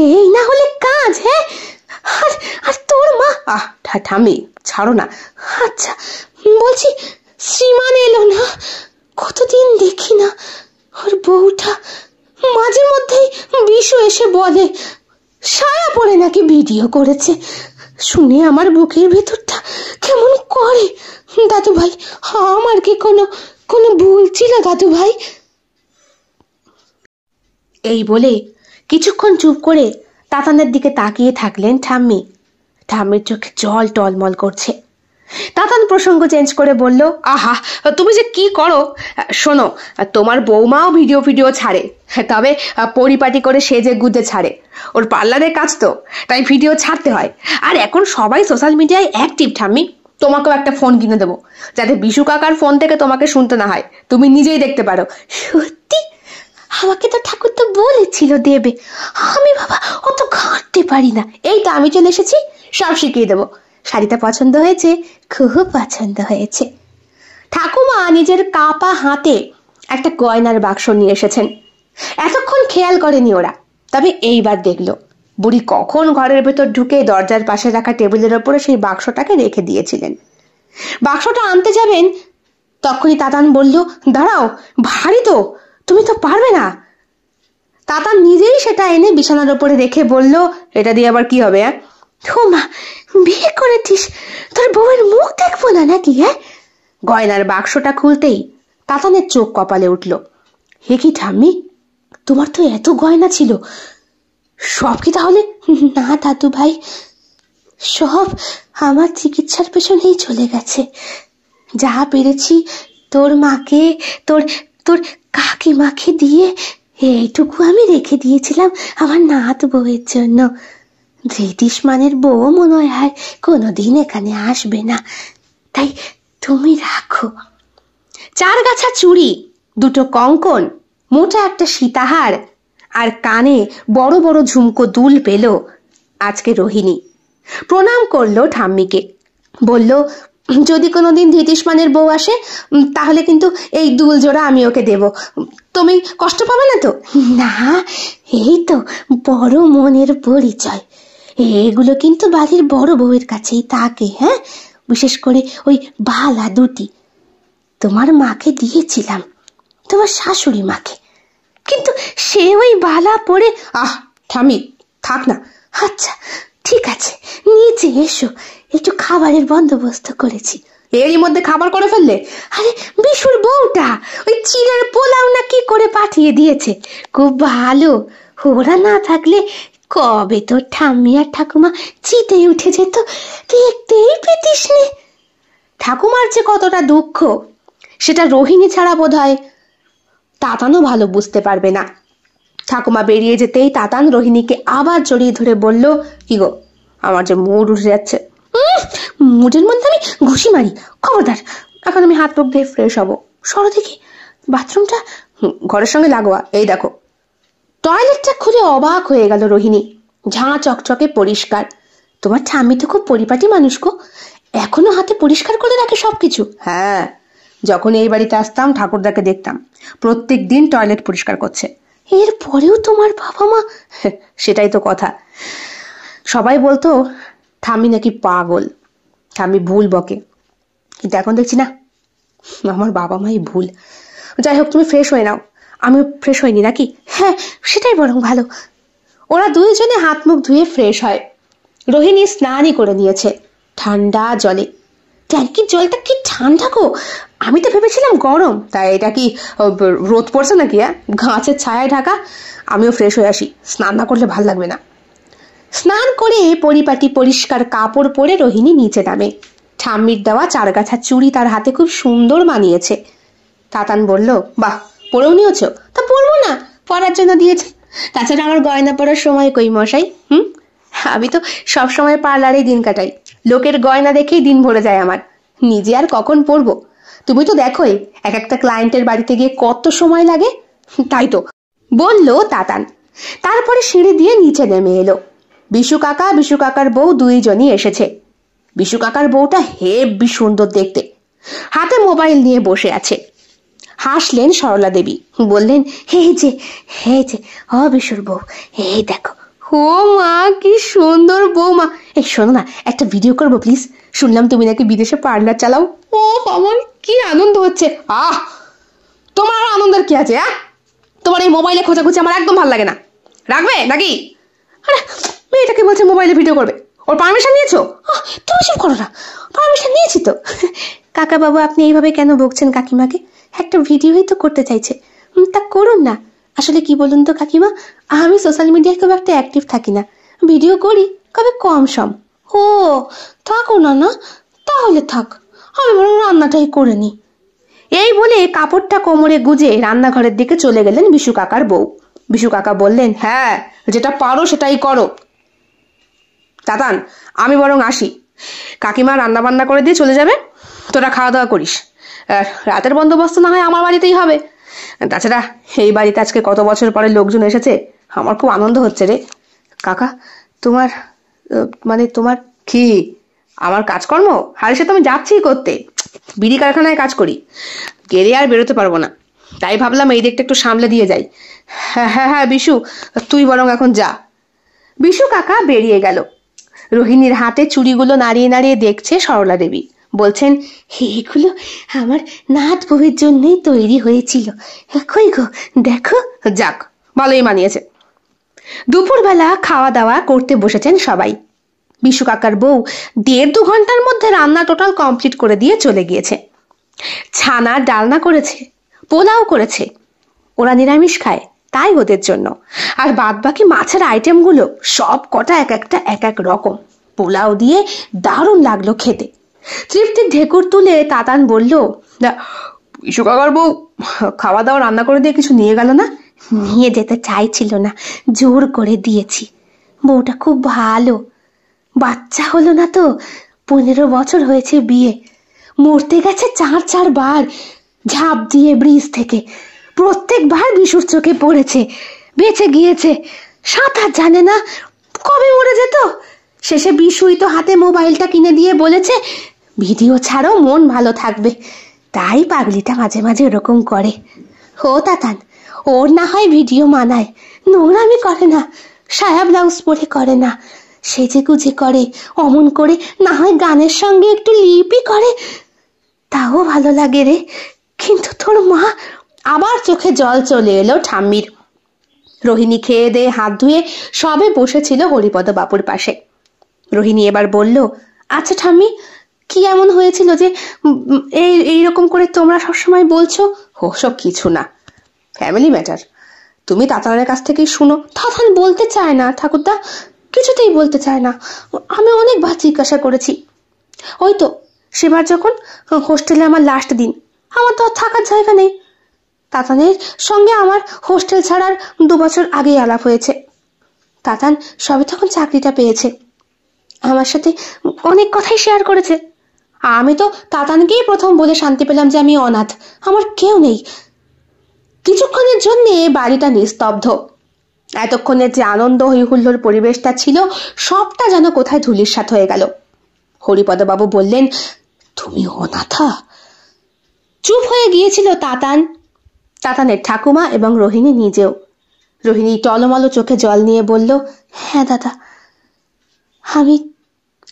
এই না হলে কাজ! হ্যাঁ, আর তোর মা? ঠাম্মি ছাড়ো না। আচ্ছা, বলছি শ্রীমান এলো না? কতদিন দেখি না। ওর বউটা মাঝে মধ্যেই বিশু এসে বলে সায়া পরে নাকি ভিডিও করেছে। শুনে আমার বুকের ভেতরটা কেমন করে। দাদু ভাই, আমার কি কোনো ভুল ছিল দাদু ভাই? এই বলে কিছুক্ষণ চুপ করে তাতানের দিকে তাকিয়ে থাকলেন ঠাম্মি। ঠাম্মির চোখে জল টলমল করছে। তাতান প্রসঙ্গ চেঞ্জ করে বলল, আহা, তুমি যে কি করো! শোনো, তোমার বৌমাও ভিডিও ছাড়ে, তবে পরিপাটি করে সেজে গুজে ছাড়ে। ওর পার্লারের কাজ তো, তাই ভিডিও ছাড়তে হয়। আর এখন সবাই সোশ্যাল মিডিয়ায় অ্যাক্টিভ ঠাম্মি। তোমাকেও একটা ফোন কিনে দেবো, যাতে বিশু কাকার ফোন থেকে তোমাকে শুনতে না হয়, তুমি নিজেই দেখতে পারো। সত্যি? আমাকে তো ঠাকুর তো বলেছিল দেবে, আমি বাবা অত ঘাঁটতে পারি না। এই তো আমি চলে এসেছি, সব শিখিয়ে দেবো। শাড়িটা পছন্দ হয়েছে? খুব পছন্দ হয়েছে। ঠাকুমা নিজের কাপা হাতে একটা গয়নার বাক্স নিয়ে এসেছেন। এতক্ষণ খেয়াল করেনি ওরা, তবে এইবার দেখলো বুড়ি কখন ঘরের ভেতর ঢুকে দরজার পাশে রাখা টেবিলের ওপরে সেই বাক্সটাকে রেখে দিয়েছিলেন। বাক্সটা আনতে যাবেন, তখনই তাতান বলল, দাঁড়াও, ভারী তো, তুমি তো পারবে না। তাতান নিজেই সেটা এনে বিছানার ওপরে রেখে বলল, এটা দিয়ে আবার কি হবে? মা, বিয়ে করেছিস, তোর বউয়ের মুখ দেখবো না নাকি? হ্যাঁ? গয়নার বাক্সটা খুলতেই তাতানের চোখ কপালে উঠল। হে কি ঠাম্মি, তোমার তো এত গয়না ছিল, সব কি তাহলে? না দাদু ভাই, সব আমার চিকিৎসার পেছনেই চলে গেছে। যা পেরেছি তোর মাকে, তোর কাকিমাকে দিয়ে এইটুকু আমি রেখে দিয়েছিলাম আমার নাত বউয়ের জন্য। ব্রিটিশ মানের বউ মনে হয় কোনোদিন এখানে আসবে না, তাই তুমি রাখো। 4 গাছা চুড়ি, 2টো কঙ্কন, মোটা একটা সীতাহার আর কানে বড় বড় ঝুমকো দুল পেল আজকে রোহিণী। প্রণাম করলো ঠাম্মিকে, বলল, যদি কোনোদিন ধৃতিষ্মানের বউ আসে তাহলে কিন্তু এই দুল জোড়া আমি ওকে দেব, তুমি কষ্ট পাবে না তো? না, এই তো বড় মনের পরিচয়। এগুলো কিন্তু বাড়ির বড় বউয়ের কাছেই থাকে। হ্যাঁ, বিশেষ করে ওই বালা দুটি তোমার মাকে দিয়েছিলাম, তোমার শাশুড়ি মাকে, কিন্তু সে ওই বালা পরে। ঠাম্মি থাক না। আচ্ছা ঠিক আছে, নিচে এসো, একটু খাবারের বন্দোবস্ত করেছি। এরই মধ্যে খাবার করে ফেললে? আরে বিশুর বউটা ওই চিড়ের পোলাও না কি করে পাঠিয়ে দিয়েছে, খুব ভালো। ওরা না থাকলে কবে তোর ঠাম্মি আর ঠাকুমা চিতে উঠে যেত, দেখতেই পেতিস নে। ঠাকুমার যে কতটা দুঃখ সেটা রোহিণী ছাড়া বোধহয় তাতানও ভালো বুঝতে পারবে না। ঠাকুমা বেরিয়ে যেতেই তাতান রোহিণীকে আবার জড়িয়ে ধরে বলল, কি গো, আমার যে মুড উঠে যাচ্ছে। মুডের মধ্যে আমি ঘুষি মারি, খবরদার। এখন আমি হাত মুখ ধুয়ে ফ্রেশ হবো। সরো দেখি, বাথরুমটা ঘরের সঙ্গে লাগোয়া। এই দেখো। টয়লেটটা খুলে অবাক হয়ে গেল রোহিণী। ঝাঁ চকচকে পরিষ্কার। তোমার ঠাম্মি তো খুব পরিপাটি মানুষ গো, এখনো হাতে পরিষ্কার করে রাখে সবকিছু। হ্যাঁ, যখন এই বাড়িতে আসতাম ঠাকুরদাকে দেখতাম প্রত্যেক দিন টয়লেট পরিষ্কার করছে। এর পরেও তোমার বাবা মা? সেটাই তো কথা। সবাই বলতো ঠাম্মি নাকি পাগল, ঠাম্মি ভুল বকে। কিন্তু এখন দেখছি না, আমার বাবা মাই ভুল। যাই হোক, তুমি ফ্রেশ হয়ে নাও। আমিও ফ্রেশ হইনি নাকি? হ্যাঁ, সেটাই বরং ভালো। ওরা দুইজনে হাত মুখ ধুয়ে ফ্রেশ হয়। রোহিণী স্নানই করে নিয়েছে ঠান্ডা জলে। ট্যাঙ্কির জলটা কি ঠান্ডা গো, আমি তো ভেবেছিলাম গরম। তাই এটা কি রোদ পড়ছে নাকি? গাছের ছায়ায় ঢাকা। আমিও ফ্রেশ হয়ে আসি, স্নান না করলে ভাল লাগবে না। স্নান করে পরিপাটি পরিষ্কার কাপড় পরে রোহিণী নিচে নামে। ঠাম্মির দেওয়া চারগাছা চুড়ি তার হাতে খুব সুন্দর মানিয়েছে। তাতান বলল, বাহ, পরেও নিয়েছ? তা পরবো না, পরার জন্য দিয়েছে। তাছাড়া আমার গয়না পরার সময় কই মশাই? আমি তো সব সময় পার্লারেই দিন কাটাই। লোকের গয়না দেখেই দিন ভরে যায় আমার, নিজে আর কখন পরবো? তুমি তো দেখোই এক একটা ক্লায়েন্টের বাড়িতে গিয়ে কত সময় লাগে। তাই তো, বলল তাতান। তারপরে সিঁড়ি দিয়ে নিচে নেমে এলো। বিশু কাকা, বিশু কাকার বউ দুইজনই এসেছে। বিশু কাকার বউটা হেব্বি সুন্দর দেখতে, হাতে মোবাইল নিয়ে বসে আছে। হাসলেন সরলা দেবী, বললেন, হে যে বিশুর বউ, এই দেখো। ও মা, কি সুন্দর বৌমা। এই শোনো না, একটা ভিডিও করবো প্লিজ? শুনলাম তুমি নাকি বিদেশে পার্লার চালাও। ও আমার কি আনন্দ হচ্ছে। তোমার আর আনন্দের কি আছে? তোমার এই মোবাইলে খোঁচাখুচি আমার একদম ভালো লাগে না। রাখবে নাকি? আরে, মেয়েটাকে বলছে মোবাইলে ভিডিও করবে, ওর পারমিশন নিয়েছো? তুমি চুপ করো না, পারমিশন নিয়েছি তো। কাকা বাবু, আপনি এইভাবে কেন বকছেন কাকিমাকে? একটা ভিডিওই তো করতে চাইছে, তা করুন না। আসলে কি বলুন তো কাকিমা, আমি সোশ্যাল মিডিয়ায় খুব একটা অ্যাক্টিভ থাকি না, ভিডিও করি কবে কম সম। ও থাকো না, না তাহলে থাক, আমি বরং রান্নাটাই করে নি। এই বলে কাপড়টা কোমরে গুজে রান্নাঘরের দিকে চলে গেলেন বিশু কাকার বউ। বিশু কাকা বললেন, হ্যাঁ, যেটা পারো সেটাই করো। তাতান, আমি বরং আসি, কাকিমা রান্না বান্না করে দিয়ে চলে যাবে, তোরা খাওয়া দাওয়া করিস। রাতের বন্দোবস্ত না হয় আমার বাড়িতেই হবে। তাছাড়া এই বাড়িতে আজকে কত বছর পরে লোকজন এসেছে, আমার খুব আনন্দ হচ্ছে রে। কাকা, তোমার তোমার কি? আমার কাজকর্ম? আরে সে তো আমি যাচ্ছি করতে, বিড়ি কারখানায় কাজ করি, গেলে আর বেরোতে পারবো না, তাই ভাবলাম এই দিকটা একটু সামলে দিয়ে যাই। হ্যাঁ হ্যাঁ হ্যাঁ বিশু, তুই বরং এখন যা। বিশু কাকা বেরিয়ে গেল। রোহিণীর হাতে চুড়িগুলো নাড়িয়ে নাড়িয়ে দেখছে সরলা দেবী, বলছেন, এগুলো আমার নাত বউয়ের জন্যই তৈরি হয়েছিল, কই গো দেখো। যাক, ভালোই মানিয়েছে। দুপুরবেলা খাওয়া দাওয়া করতে বসেছেন সবাই। বিশু কাকার বউ 1.5-2 ঘন্টার মধ্যে রান্না টোটাল কমপ্লিট করে দিয়ে চলে গিয়েছে। ছানার ডালনা করেছে, পোলাও করেছে। ওরা নিরামিষ খায়, তাই ওদের জন্য। আর বাদ বাকি মাছের আইটেমগুলো সব কটা এক একটা এক এক রকম। পোলাও দিয়ে দারুণ লাগলো খেতে। তৃপ্তির ঢেকুর তুলে তাতান বলল, বিশু কাকার বউ খাওয়া দাওয়া রান্না করে দিয়ে কিছু নিয়ে গেল না? নিয়ে যেতে চাইছিল না, জোর করে দিয়েছি। বউটা খুব ভালো, বাচ্চা হলো না তো, 15 বছর হয়েছে বিয়ে, মরতে গেছে 4 বার ঝাঁপ দিয়ে ব্রিজ থেকে, প্রত্যেকবার বিশুর চোখে পড়েছে, বেঁচে গিয়েছে। সাঁতার জানে না, কবে মরে যেত। শেষে বিশুই তো হাতে মোবাইলটা কিনে দিয়ে বলেছে, ভিডিও ছাড়ো, মন ভালো থাকবে। তাই পাগলিটা মাঝে মাঝে ওরকম করে। ও তাতান, ওর না হয় ভিডিও মানায়, নোংরামি করে না, সায়া ব্লাউজ পরে করে না, সেজে গুজে করে, অমন করে না হয় গানের সঙ্গে একটু লিপি করে, তাও ভালো লাগে রে। কিন্তু তোর মা। আবার চোখে জল চলে এলো ঠাম্মির। রোহিণী খেয়ে দিয়ে হাত ধুয়ে সবে বসেছিল হরিপদ বাবুর পাশে। রোহিণী এবার বলল, আচ্ছা ঠাম্মি, কি এমন হয়েছিল যে এইরকম করে তোমরা সবসময় বলছো? সব কিছু না, ফ্যামিলি ম্যাটার, তুমি তাতানের কাছ থেকেই শুনো। তাতান বলতে চায় না ঠাকুরদা, কিছুতেই বলতে চায় না। আমি অনেকবার জিজ্ঞাসা করেছি। ওই তো সেবার যখন হোস্টেলে আমার লাস্ট দিন, আমার তো আর থাকার জায়গা নেই। তাতানের সঙ্গে আমার হোস্টেল ছাড়ার 2 বছর আগেই আলাপ হয়েছে। তাতান সবে তখন চাকরিটা পেয়েছে, আমার সাথে অনেক কথাই শেয়ার করেছে। আমি তো তাতানকেই প্রথম বলে শান্তি পেলাম যে আমি অনাথ, আমার কেউ নেই। কিছুক্ষণের জন্য বাড়িটা নিস্তব্ধ। এতক্ষণের যে আনন্দ হৈহুল্লোর পরিবেশটা ছিল, সবটা যেন কোথায় ধূলিসাৎ হয়ে গেল। হরিপদ বাবু বললেন, তুমি অনাথা? চুপ হয়ে গিয়েছিল তাতান, তাতানের ঠাকুমা এবং রোহিণী নিজেও। রোহিণী টলমলো চোখে জল নিয়ে বলল, হ্যাঁ দাদা,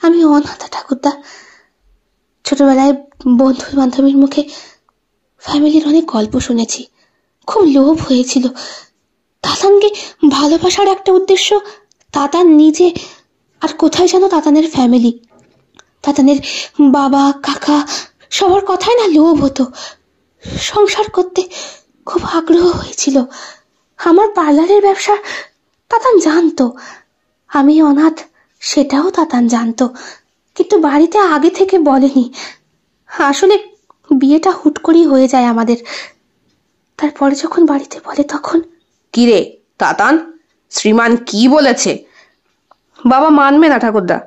আমি অনাথা ঠাকুরদা। ছোটবেলায় বন্ধু বান্ধবীর মুখে ফ্যামিলির অনেক গল্প শুনেছি। খুব লোভ হয়েছিল। তাতানকে ভালোবাসার একটা উদ্দেশ্য তাতান নিজে, আর কোথায় যেন তাতানের ফ্যামিলি, তাতানের বাবা কাকা সবার কথাই না লোভ হতো। সংসার করতে খুব আগ্রহ হয়েছিল। আমার পার্লারের ব্যবসা তাতান জানতো, আমি অনাথ সেটাও তাতান জানতো, কিন্তু বাড়িতে আগে থেকে বলেনি। আসলে বিয়েটা হুট করেই হয়ে যায় আমাদের। তারপরে যখন বাড়িতে বলে তখন। কিরে তাতান, শ্রীমান কি বলেছে? বাবা মানবে না ঠাকুরদা,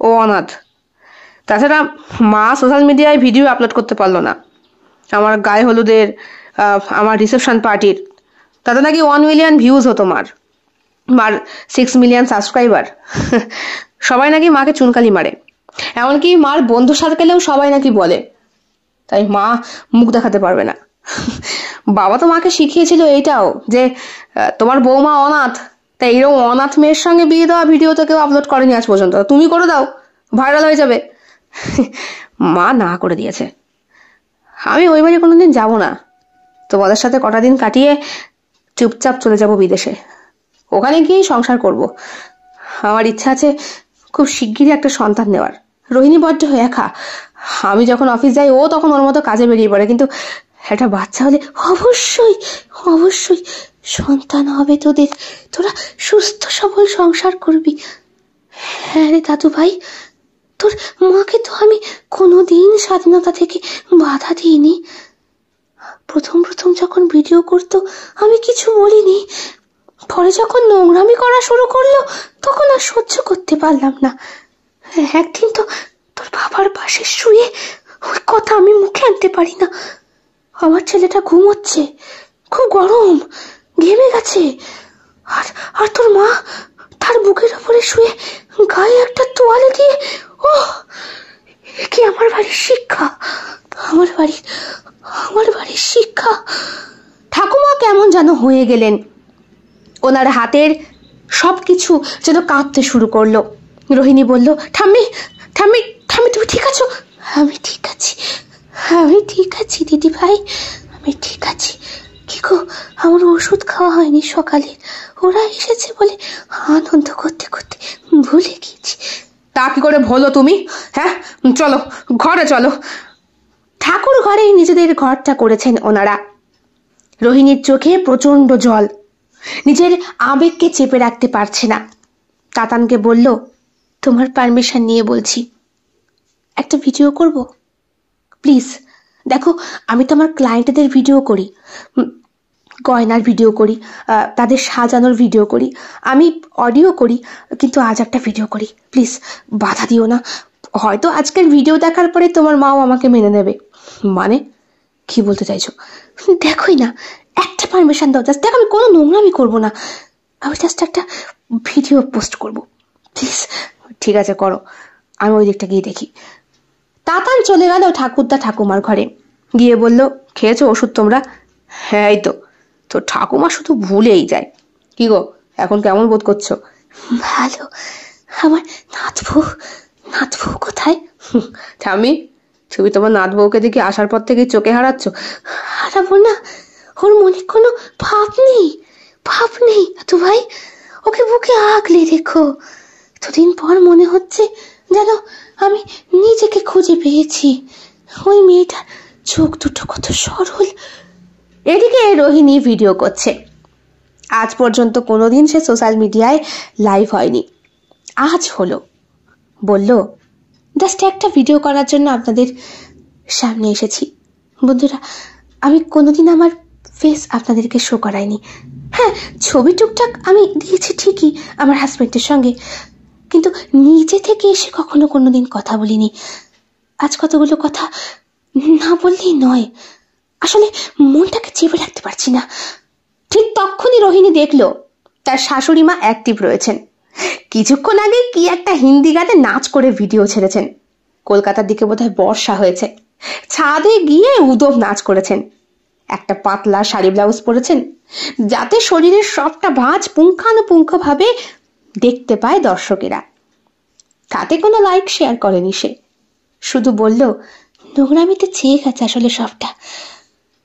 ও অনাথ। তাছাড়া মা সোশ্যাল মিডিয়ায় ভিডিও আপলোড করতে পারলো না আমার গায়ে হলুদের, আমার রিসেপশন পার্টির। তাতে নাকি 1 মিলিয়ন ভিউজ হতো মার 6 মিলিয়ন সাবস্ক্রাইবার। সবাই নাকি মাকে চুনকালি মারে, এমনকি মার বন্ধু সার্কেলেও সবাই নাকি বলে। তাই মা মুখ দেখাতে পারবে না। বাবা তো মাকে শিখিয়েছিল এইটাও যে তোমার বৌমা অনাথ, তাই এরকম অনাথ মেয়ের সঙ্গে বিয়ে দেওয়া ভিডিও তো কেউ আপলোড করেনি আজ পর্যন্ত, তুমি করে দাও, ভাইরাল হয়ে যাবে। মা না করে দিয়েছে। আমি ওই বাড়ি কোনোদিন যাবো না। তোমাদের সাথে কটা দিন কাটিয়ে চুপচাপ চলে যাব বিদেশে, ওখানে গিয়েই সংসার করব। আমার ইচ্ছা আছে খুব শিগগিরই একটা সন্তান নেওয়ার। রোহিণী বড্ড একা, আমি যখন অফিস যাই ও তখন ওর মতো কাজে বেরিয়ে পড়ে, কিন্তু একটা বাচ্চা হলে অবশ্যই অবশ্যই সন্তান হবে তোদের, তোরা সুস্থ সবল সংসার করবি। হ্যাঁ রে দাদু ভাই, তোর মাকে তো আমি কোনোদিন স্বাধীনতা থেকে বাধা দিইনি। প্রথম যখন ভিডিও করতো আমি কিছু বলিনি, পরে যখন নোংরামি করা শুরু করলো তখন আর সহ্য করতে পারলাম না। একদিন তো তোর বাবার পাশে শুয়ে ওই কথা আমি মুখে আনতে পারি না। আমার ছেলেটা ঘুমোচ্ছে, খুব গরম, ঘেমে গেছে, আর তোর মা তার বুকের উপরে শুয়ে গায়ে একটা তোয়ালে দিয়ে। ও কি আমার বাড়ির শিক্ষা, আমার বাড়ির শিক্ষা। ঠাকুমা কেমন যেন হয়ে গেলেন, ওনার হাতের সবকিছু যেন কাঁপতে শুরু করলো। রোহিণী বলল, ঠাম্মি ঠাম্মি ঠাম্মি, তুমি ঠিক আছো? আমি ঠিক আছি দিদি ভাই, আমি ঠিক আছি। কি গো, আমার ওষুধ খাওয়া হয়নি সকালে, ওরা এসেছে বলে আনন্দ করতে করতে ভুলে গেছি। তা কি করে ভুলো তুমি? হ্যাঁ চলো ঘরে চলো। ঠাকুর ঘরেই নিজেদের ঘরটা করেছেন ওনারা। রোহিণীর চোখে প্রচন্ড জল, নিজের আবেগকে চেপে রাখতে পারছে না। তাতানকে বলল, তোমার পারমিশন নিয়ে বলছি, একটা ভিডিও করব প্লিজ। দেখো, আমি তো আমার ক্লায়েন্টদের ভিডিও করি, গয়নার ভিডিও করি, তাদের সাজানোর ভিডিও করি, আমি অডিও করি, কিন্তু আজ একটা ভিডিও করি, প্লিজ বাধা দিও না। হয়তো আজকের ভিডিও দেখার পরে তোমার মাও আমাকে মেনে নেবে। মানে কি বলতে চাইছো? দেখোই না, একটা পারমিশন দাও জাস্ট। দেখো, আমি কোনো নোংরামি করবো না, আমি জাস্ট একটা ভিডিও পোস্ট করব, প্লিজ। ঠিক আছে করো, আমি ওই দিকটা গিয়ে দেখি। তাতান চলে গেল ঠাকুরদা ঠাকুমার ঘরে, গিয়ে বলল, খেয়েছো ওষুধ তোমরা? হ্যাঁ এই তো ঠাকুমা শুধু ভুলেই যায়। কি গো, এখন কেমন বোধ করছো? ভালো। আমার নাত বউ কোথায়? ঠাম্মি, তুমি তোমার নাত বউকে দেখে আসার পর থেকে চোখে হারাচ্ছ। হারাবো না, ওর মনে কোনো ভাব নেই তো ভাই, ওকে বুকে আগলে রেখো। এতদিন পর মনে হচ্ছে যেন আমি নিজেকে খুঁজে পেয়েছি। ওই মেয়েটার চোখ দুটো কত সরল। এদিকে রোহিণী ভিডিও করছে। আজ পর্যন্ত কোনোদিন সে সোশ্যাল মিডিয়ায় লাইভ হয়নি, আজ হলো। বলল, জাস্ট একটা ভিডিও করার জন্য আপনাদের সামনে এসেছি। বন্ধুরা, আমি কোনোদিন আমার ফেস আপনাদেরকে শো করাইনি। হ্যাঁ, ছবি টুকটাক আমি দিয়েছি ঠিকই আমার হাজবেন্ডের সঙ্গে, কিন্তু নিজে থেকে এসে কখনো কোনোদিন কথা বলিনি। আজ কতগুলো কথা না বললেই নয়, আসলে মনটাকে চেপে রাখতে পারছি না। ঠিক তখনই রোহিণী দেখলো তার শাশুড়ি মা অ্যাক্টিভ রয়েছেন। কিছুক্ষণ আগে কি একটা হিন্দি গানে নাচ করে ভিডিও ছেড়েছেন। কলকাতার দিকে বোধহয় বর্ষা হয়েছে, ছাদে গিয়ে উদম নাচ করেছেন। একটা পাতলা শাড়ি ব্লাউজ পরেছেন, যাতে শরীরের সবটা ভাঁজ পুঙ্খানুপুঙ্খ ভাবে দেখতে পায় দর্শকেরা। তাতে কোনো লাইক শেয়ার করেনি সে, শুধু বলল, নোংরামিতে চেয়ে গেছে আসলে সবটা।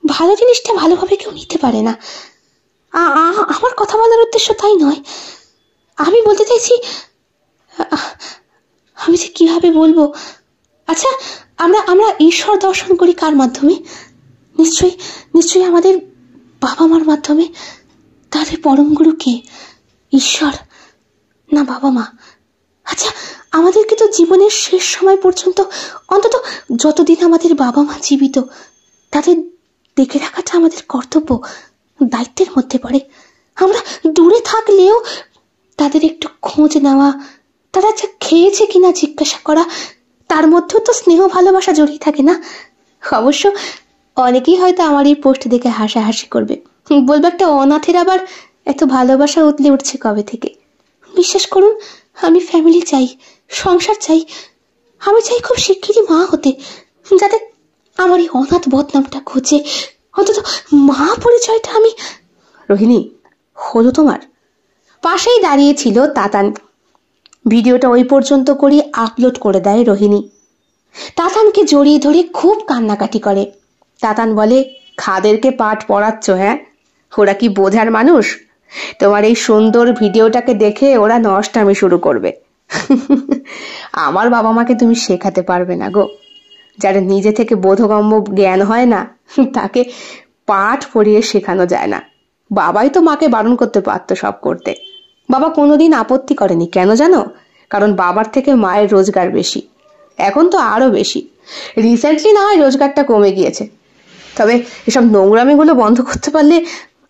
ভালো জিনিসটা ভালোভাবে কেউ নিতে পারে না। আমার কথা বলার উদ্দেশ্য তাই নয়। আমি বলতে চাইছি, আমি যে কিভাবে বলবো। আচ্ছা, আমরা ঈশ্বর দর্শন করি কার মাধ্যমে? নিশ্চয়ই আমাদের বাবা মার মাধ্যমে। তাদের পরম গুরু কে? ঈশ্বর না বাবা মা? আচ্ছা, আমাদেরকে তো জীবনের শেষ সময় পর্যন্ত, অন্তত যতদিন আমাদের বাবা মা জীবিত, তাদের দেখে রাখাটা আমাদের কর্তব্য, দায়িত্বের মধ্যে পড়ে। আমরা দূরে থাকলেও তাদের একটু খোঁজ নেওয়া, তারা যা খেয়েছে কিনা জিজ্ঞাসা করা, তার মধ্যেও তো স্নেহ ভালোবাসা জড়িয়ে থাকে না? অবশ্য অনেকেই হয়তো আমার এই পোস্ট দেখে হাসাহাসি করবে, বলবে একটা অনাথের আবার এত ভালোবাসা উতলে উঠছে কবে থেকে। বিশ্বাস করুন, আমি ফ্যামিলি চাই, সংসার চাই। আমি চাই খুব শিগগিরই মা হতে, যাতে আমার এই অনাথ বদনামটা ঘুচে অন্তত মা পরিচয়টা আমি। রোহিণী, হলো তোমার? পাশেই দাঁড়িয়েছিল তাতান। ভিডিওটা ওই পর্যন্ত করে আপলোড করে দেয় রোহিণী। তাতানকে জড়িয়ে ধরে খুব কান্নাকাটি করে। তাতান বলে, খাদেরকে পাঠ পড়াচ্ছ? হ্যাঁ, ওরা কি বোঝার মানুষ? তোমার এই সুন্দর ভিডিওটাকে দেখে ওরা নষ্টামি শুরু করবে। আমার বাবা মাকে তুমি শেখাতে পারবে না গো। যারা নিজে থেকে বোধগম্য জ্ঞান হয় না, তাকে পাঠ পড়িয়ে শেখানো যায় না। বাবাই তো মাকে বারণ করতে পারতো সব করতে। বাবা কোনোদিন আপত্তি করেনি। কেন জানো? কারণ বাবার থেকে মায়ের রোজগার বেশি, এখন তো আরো বেশি। রিসেন্টলি না হয় রোজগারটা কমে গিয়েছে, তবে এসব নোংরামিগুলো বন্ধ করতে পারলে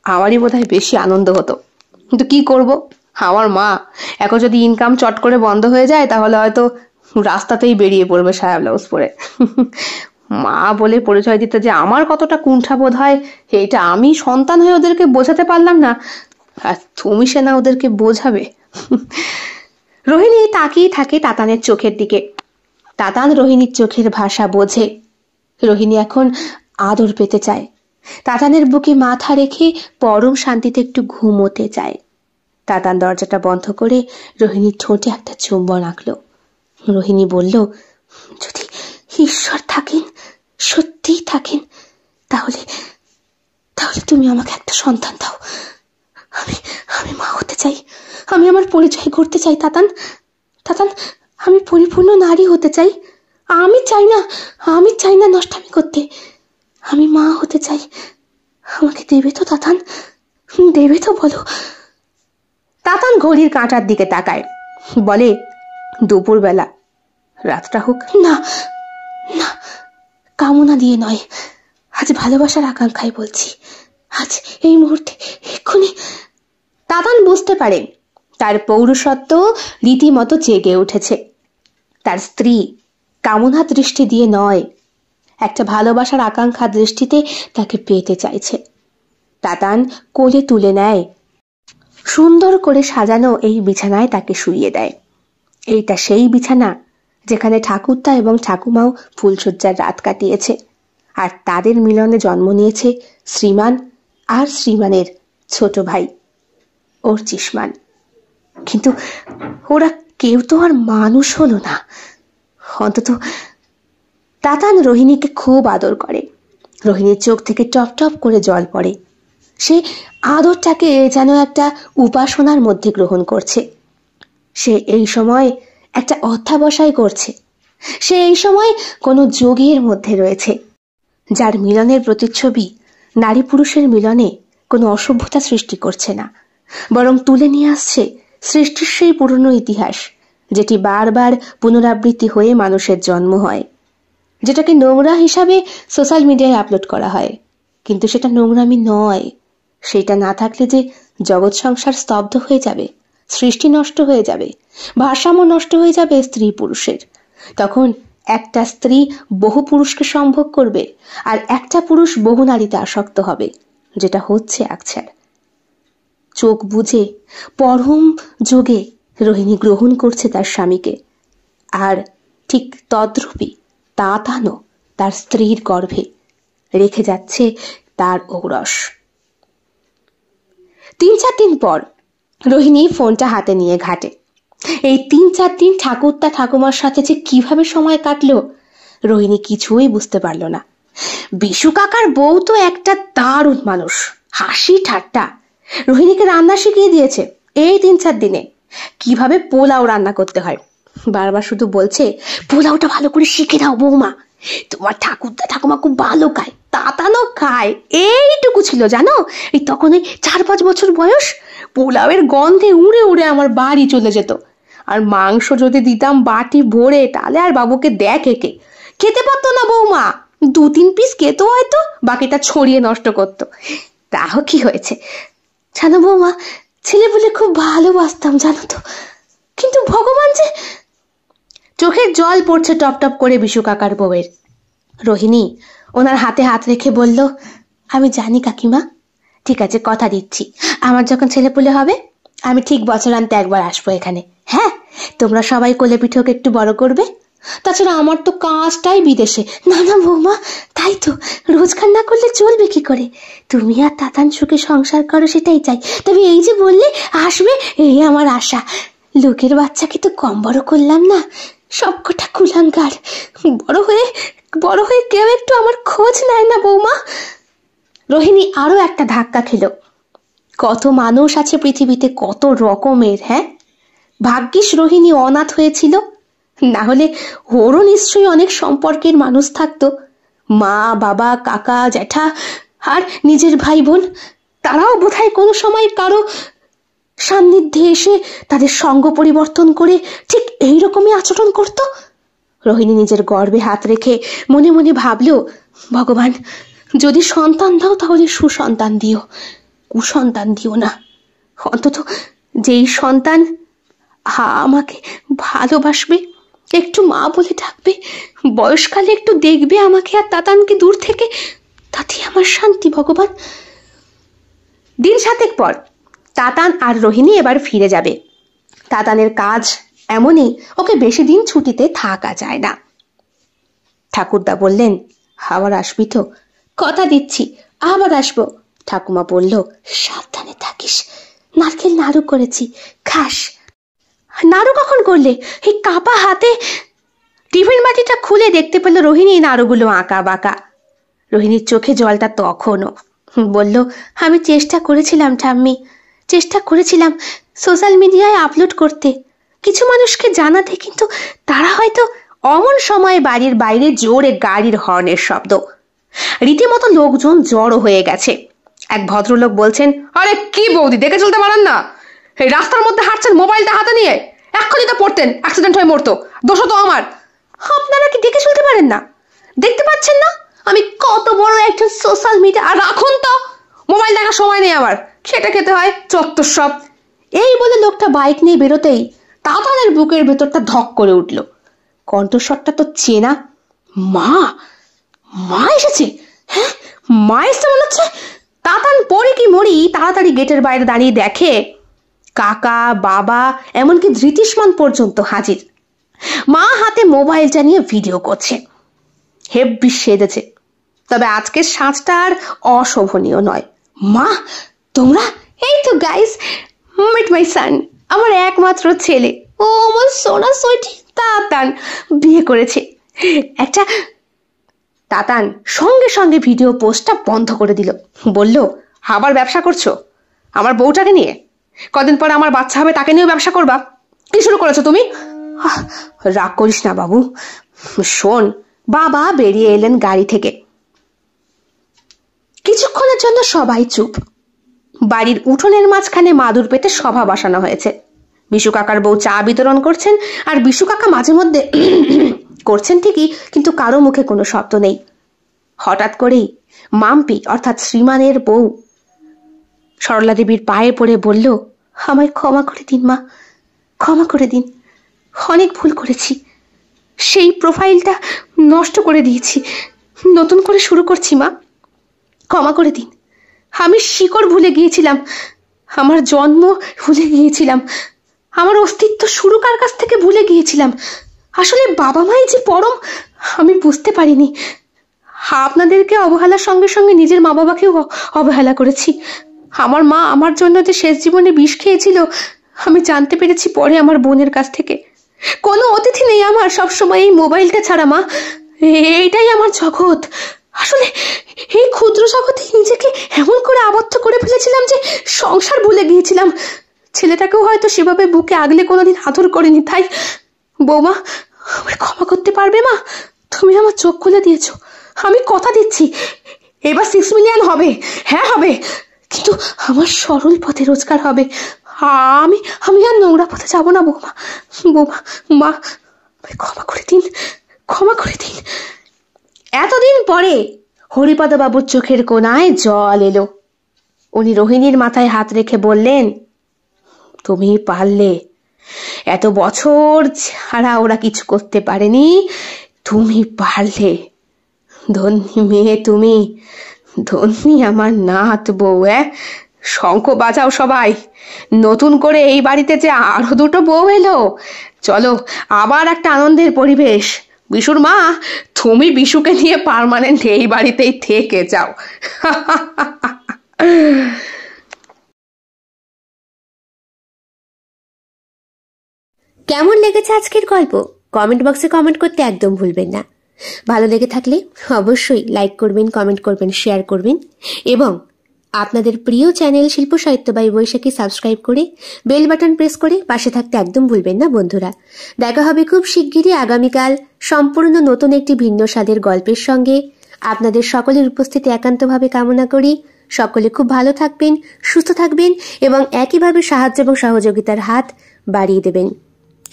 আমারই বোধহয় বেশি আনন্দ হতো। কিন্তু কি করব, আমার মা এখন যদি ইনকাম চট করে বন্ধ হয়ে যায় তাহলে হয়তো রাস্তাতেই বেরিয়ে পড়বে সায়া ব্লাউজ পরে। মা বলে পরিচয় দিতে যে আমার কতটা কুণ্ঠা বোধ হয়, এইটা আমি সন্তান হয়ে ওদেরকে বোঝাতে পারলাম না, আর তুমি সে না ওদেরকে বোঝাবে। রোহিণী তাকিয়ে থাকে তাতানের চোখের দিকে। তাতান রোহিণীর চোখের ভাষা বোঝে। রোহিণী এখন আদর পেতে চায়, তাতানের বুকে মাথা রেখে পরম শান্তিতে একটু ঘুমোতে চায়। তাতান দরজাটা বন্ধ করে রোহিণীর ঠোঁটে একটা চুম্বন আঁকল। রোহিণী বলল, যদি ঈশ্বর থাকেন, সত্যিই থাকেন, তাহলে তুমি আমাকে একটা সন্তান দাও। আমি মা হতে চাই, আমি আমার পরিচয় করতে চাই। তাতান, আমি পরিপূর্ণ নারী হতে চাই। আমি চাই না নষ্টামি করতে। আমি মা হতে চাই। আমাকে দেবে তো তাতান? দেবে তো বলো? তাতান ঘড়ির কাঁটার দিকে তাকায়, বলে, দুপুরবেলা, রাতটা হোক। না, কামনা দিয়ে নয়, আজ ভালোবাসার আকাঙ্ক্ষায় বলছি। আজ এই মুহূর্তে, এক্ষুনি। তাতান বুঝতে পারে তার পৌরুষত্ব রীতিমতো জেগে উঠেছে। তার স্ত্রী কামনা দৃষ্টি দিয়ে নয়, একটা ভালোবাসার আকাঙ্ক্ষা দৃষ্টিতে তাকে পেতে চাইছে। তাতান কোলে তুলে নেয়, সুন্দর করে সাজানো এই বিছানায় তাকে শুইয়ে দেয়। এইটা সেই বিছানা যেখানে ঠাকুরদা এবং ঠাকুমাও ফুলশয্যার রাত কাটিয়েছে, আর তাদের মিলনে জন্ম নিয়েছে শ্রীমান আর শ্রীমানের ছোট ভাই অর্চিষ্মান। কিন্তু ওরা কেউ তো আর মানুষ হলো না। অন্তত তাতান রোহিণীকে খুব আদর করে। রোহিণীর চোখ থেকে টপ টপ করে জল পড়ে। সে আদরটাকে যেন একটা উপাসনার মধ্যে গ্রহণ করছে। সে এই সময় একটা অধ্যাবসায় করছে। সে এই সময় কোনো যোগের মধ্যে রয়েছে, যার মিলনের প্রতিচ্ছবি নারী পুরুষের মিলনে কোনো অসভ্যতা সৃষ্টি করছে না, বরং তুলে নিয়ে আসছে সৃষ্টির সেই পুরনো ইতিহাস, যেটি বারবার পুনরাবৃত্তি হয়ে মানুষের জন্ম হয়, যেটাকে নোংরা হিসাবে সোশ্যাল মিডিয়ায় আপলোড করা হয়। কিন্তু সেটা নোংরামি নয়। সেটা না থাকলে যে জগৎ সংসার স্তব্ধ হয়ে যাবে, সৃষ্টি নষ্ট হয়ে যাবে, ভারসাম্য নষ্ট হয়ে যাবে স্ত্রী পুরুষের। তখন একটা স্ত্রী বহু পুরুষকে সম্ভোগ করবে, আর একটা পুরুষ বহু নারীতে আসক্ত হবে, যেটা হচ্ছে আকছার। চোখ বুঝে পরম যোগে রোহিণী গ্রহণ করছে তার স্বামীকে, আর ঠিক তদ্রূপই তাতানও তার স্ত্রীর গর্ভে রেখে যাচ্ছে তার ঔরস। 3-4 দিন পর রোহিণী ফোনটা হাতে নিয়ে ঘাটে। এই 3-4 দিন ঠাকুরদা ঠাকুমার সাথে যে কিভাবে সময় কাটলো রোহিণী কিছুই বুঝতে পারল না। বিশু কাকার বউ তো একটা দারুণ মানুষ, হাসি ঠাট্টা। রোহিণীকে রান্না শিখিয়ে দিয়েছে এই 3-4 দিনে, কিভাবে পোলাও রান্না করতে হয়। বারবার শুধু বলছে, পোলাওটা ভালো করে শিখে দাও বৌমা, তোমার ঠাকুরদা ঠাকুমা খুব ভালো খায়, তাতানো খায়। এইটুকু ছিল জানো, এই তখন ওই 4-5 বছর বয়স। পোলাওয়ের গন্ধে উড়ে উড়ে আমার বাড়ি চলে যেত। আর মাংস যদি দিতাম বাটি ভরে, তাহলে আর বাবুকে দেখে কে খেতে পারতো না বৌমা, 2-3 পিস খেতো হয়তো, বাকিটা ছড়িয়ে নষ্ট করতো। তাও কি হয়েছে জানো বৌমা, ছেলে বলে খুব ভালোবাসতাম জানো তো, কিন্তু ভগবান যে। চোখের জল পড়ছে টপ টপ করে বিশু কাকার বউয়ের। রোহিণী ওনার হাতে হাত রেখে বলল, আমি জানি কাকিমা, ঠিক আছে কথা দিচ্ছি, আমার যখন ছেলেপুলে হবে আমি ঠিক বছরান্তে একবার আসবো এখানে। হ্যাঁ, তোমরা সবাই কোলে পিঠে ওকে একটু বড় করবে। তাছাড়া আমার তো কাজটাই বিদেশে। না না বৌমা, তাই তো, রোজগার না করলে চলবে কি করে? তুমি আর তাতান সুখে সংসার করো সেটাই চাই। তবে এই যে বললে আসবে, এই আমার আশা। লোকের বাচ্চাকে তো কম বড় করলাম না, সবকটা কুলাঙ্গার। বড় হয়ে কেউ একটু আমার খোঁজ নেয় না বৌমা। রোহিণী আরো একটা ধাক্কা খেল। কত মানুষ আছে পৃথিবীতে, কত রকমের। হ্যাঁ, ভাগ্যিস রোহিণী অনাথ হয়েছিল, না হলে ওরও নিশ্চয়ই অনেক সম্পর্কের মানুষ থাকতো, মা বাবা কাকা জ্যাঠা আর নিজের ভাই বোন। তারাও বোধহয় কোনো সময় কারো সান্নিধ্যে এসে তাদের সঙ্গ পরিবর্তন করে ঠিক এইরকমই আচরণ করত। রোহিণী নিজের গর্বে হাত রেখে মনে মনে ভাবল, ভগবান যদি সন্তান দাও তাহলে সুসন্তান দিও, কুসন্তান দিও না। অন্তত যেই সন্তান আমাকে ভালোবাসবে, একটু মা বলে ডাকবে, বয়সকালে একটু দেখবে আমাকে আর তাতানকে দূর থেকে, তাতে আমার শান্তি ভগবান। দিন 7 পর তাতান আর রোহিণী এবার ফিরে যাবে। তাতানের কাজ এমনই, ওকে বেশি দিন ছুটিতে থাকা যায় না। ঠাকুরদা বললেন, আবার আসবি তো? কথা দিচ্ছি আবার আসবো। ঠাকুমা বলল, সাবধানে থাকিস, নারকেল নাড়ু করেছি, খাস। নাড়ু কখন করলে? এই কাপা হাতে টিফিন বাটিটা খুলে দেখতে পেল রোহিণী নাড়ুগুলো আঁকা বাঁকা। রোহিণীর চোখে জলটা তখনও। বলল, আমি চেষ্টা করেছিলাম ঠাম্মি, চেষ্টা করেছিলাম সোশ্যাল মিডিয়ায় আপলোড করতে, কিছু মানুষকে জানাতে, কিন্তু তারা হয়তো। অমন সময় বাড়ির বাইরে জোরে গাড়ির হর্নের শব্দ। রীতিমতো লোকজন জড়ো হয়ে গেছে। এক ভদ্রলোক বলছেন, আরে কি বৌদি, দেখে চলতে পারেন না? এই রাস্তার মধ্যে হাঁটছেন মোবাইলটা হাতে নিয়ে, এক্ষুনি তো পড়তেন, অ্যাক্সিডেন্ট হয়ে মরতো, দোষ তো আমার। আপনারা কি দেখে চলতে পারেন না? দেখতে পাচ্ছেন না আমি কত বড় একজন সোশ্যাল মিডিয়া? আর রাখুন তো, মোবাইল দেখার সময় নেই আমার, খেতে খেতে হয় চত্বর সব। এই বলে লোকটা বাইক নিয়ে বেরোতেই তাতানের বুকের ভেতরটা ধক করে উঠল। কণ্ঠস্বরটা তো চেনা। মা এসেছে। হ্যাঁ, মা এসেছে মনে হচ্ছে। তাতান পরে কি মরি তাড়াতাড়ি গেটের বাইরে দাঁড়িয়ে দেখে কাকা বাবা এমনকি ধৃতিষ্মান পর্যন্ত হাজির। মা হাতে মোবাইলটা নিয়ে ভিডিও করছে। হেব্বি সেজেছে, তবে আজকের সাজটা আর অশোভনীয় নয়। মা তোমরা? এই তো গাইস, মিট মাই সান, আমার একমাত্র ছেলে, ও আমার সোনা সুইটি তাতান, বিয়ে করেছে একটা। তাতান সঙ্গে সঙ্গে ভিডিও পোস্টটা বন্ধ করে দিল। বলল, আবার ব্যবসা করছো আমার বউটাকে নিয়ে? কদিন পরে আমার বাচ্চা হবে, তাকে নিয়েও ব্যবসা করবা? কি শুরু করেছো তুমি? রাগ করিস না বাবু, শোন। বাবা বেরিয়ে এলেন গাড়ি থেকে। কিছুক্ষণের জন্য সবাই চুপ। বাড়ির উঠোনের মাঝখানে মাদুর পেতে সভা বসানো হয়েছে। বিশু কাকার বউ চা বিতরণ করছেন, আর বিশু কাকা মাঝে মধ্যে করছেন ঠিকই, কিন্তু কারো মুখে কোনো শব্দ নেই। হঠাৎ করেই মাম্পি অর্থাৎ শ্রীমানের বউ সরলা দেবীর পায়ে পড়ে বলল, আমায় ক্ষমা করে দিন মা, ক্ষমা করে দিন, অনেক ভুল করেছি, সেই প্রোফাইলটা নষ্ট করে দিয়েছি, নতুন করে শুরু করছি মা, ক্ষমা করে দিন। আমি শিকড় ভুলে গিয়েছিলাম, আমার জন্ম ভুলে গিয়েছিলাম, আমার অস্তিত্ব শুরু কার কাছ থেকে ভুলে গিয়েছিলাম। আসলে বাবা মাই যে পরম, আমি বুঝতে পারিনি। আপনাদেরকে অবহেলার সঙ্গে সঙ্গে নিজের মা বাবাকেও অবহেলা করেছি। আমার মা আমার জন্য যে শেষ জীবনে বিষ খেয়েছিল আমি জানতে পেরেছি পরে আমার বোনের কাছ থেকে। কোনো অতিথি নেই আমার, সবসময় এই মোবাইলটা ছাড়া মা, এইটাই আমার জগৎ। আসলে এই ক্ষুদ্র জগতে নিজেকে এমন করে আবদ্ধ করে ফেলেছিলাম যে সংসার ভুলে গিয়েছিলাম। ছেলেটাকেও হয়তো সেভাবে বুকে আগলে কোনোদিন আদর করিনি। তাই বৌমা, আমায় ক্ষমা করতে পারবে মা? তুমি আমার চোখ খুলে দিয়েছো। আমি কথা দিচ্ছি এবার 6 মিলিয়ন হবে। হ্যাঁ হবে, কিন্তু আমার সরল পথে রোজগার হবে। আমি আমি আর নোংরা পথে যাবো না বৌমা। বৌমা, মা, ক্ষমা করে দিন, ক্ষমা করে দিন। এতদিন পরে হরিপদ বাবুর চোখের কোণায় জল এলো। উনি রোহিণীর মাথায় হাত রেখে বললেন, তুমি পারলে। এত বছর ছাড়া ওরা কিছু করতে পারেনি, তুমি পারলে। ধন্যী মেয়ে তুমি, ধন্যী আমার নাত বউ। শঙ্খ বাজাও সবাই, নতুন করে এই বাড়িতে যে আরো 2টো বউ এলো। চলো, আবার একটা আনন্দের পরিবেশ। বিশুর মা, তুমি বিশুকে নিয়ে পার্মানেন্ট এই বাড়িতেই থেকে যাও। কেমন লেগেছে আজকের গল্প? কমেন্ট বক্সে কমেন্ট করতে একদম ভুলবেন না। ভালো লেগে থাকলে অবশ্যই লাইক করবেন, কমেন্ট করবেন, শেয়ার করবেন এবং আপনাদের প্রিয় চ্যানেল শিল্প সাহিত্য বাই বৈশাখী সাবস্ক্রাইব করে বেল বাটন প্রেস করে পাশে থাকতে একদম ভুলবেন না বন্ধুরা। দেখা হবে খুব শিগগিরই আগামীকাল সম্পূর্ণ নতুন একটি ভিন্ন স্বাদের গল্পের সঙ্গে। আপনাদের সকলের উপস্থিতি একান্তভাবে কামনা করি। সকলে খুব ভালো থাকবেন, সুস্থ থাকবেন এবং একইভাবে সাহায্য এবং সহযোগিতার হাত বাড়িয়ে দেবেন।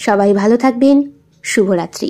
সবাই ভালো থাকবেন। শুভরাত্রি।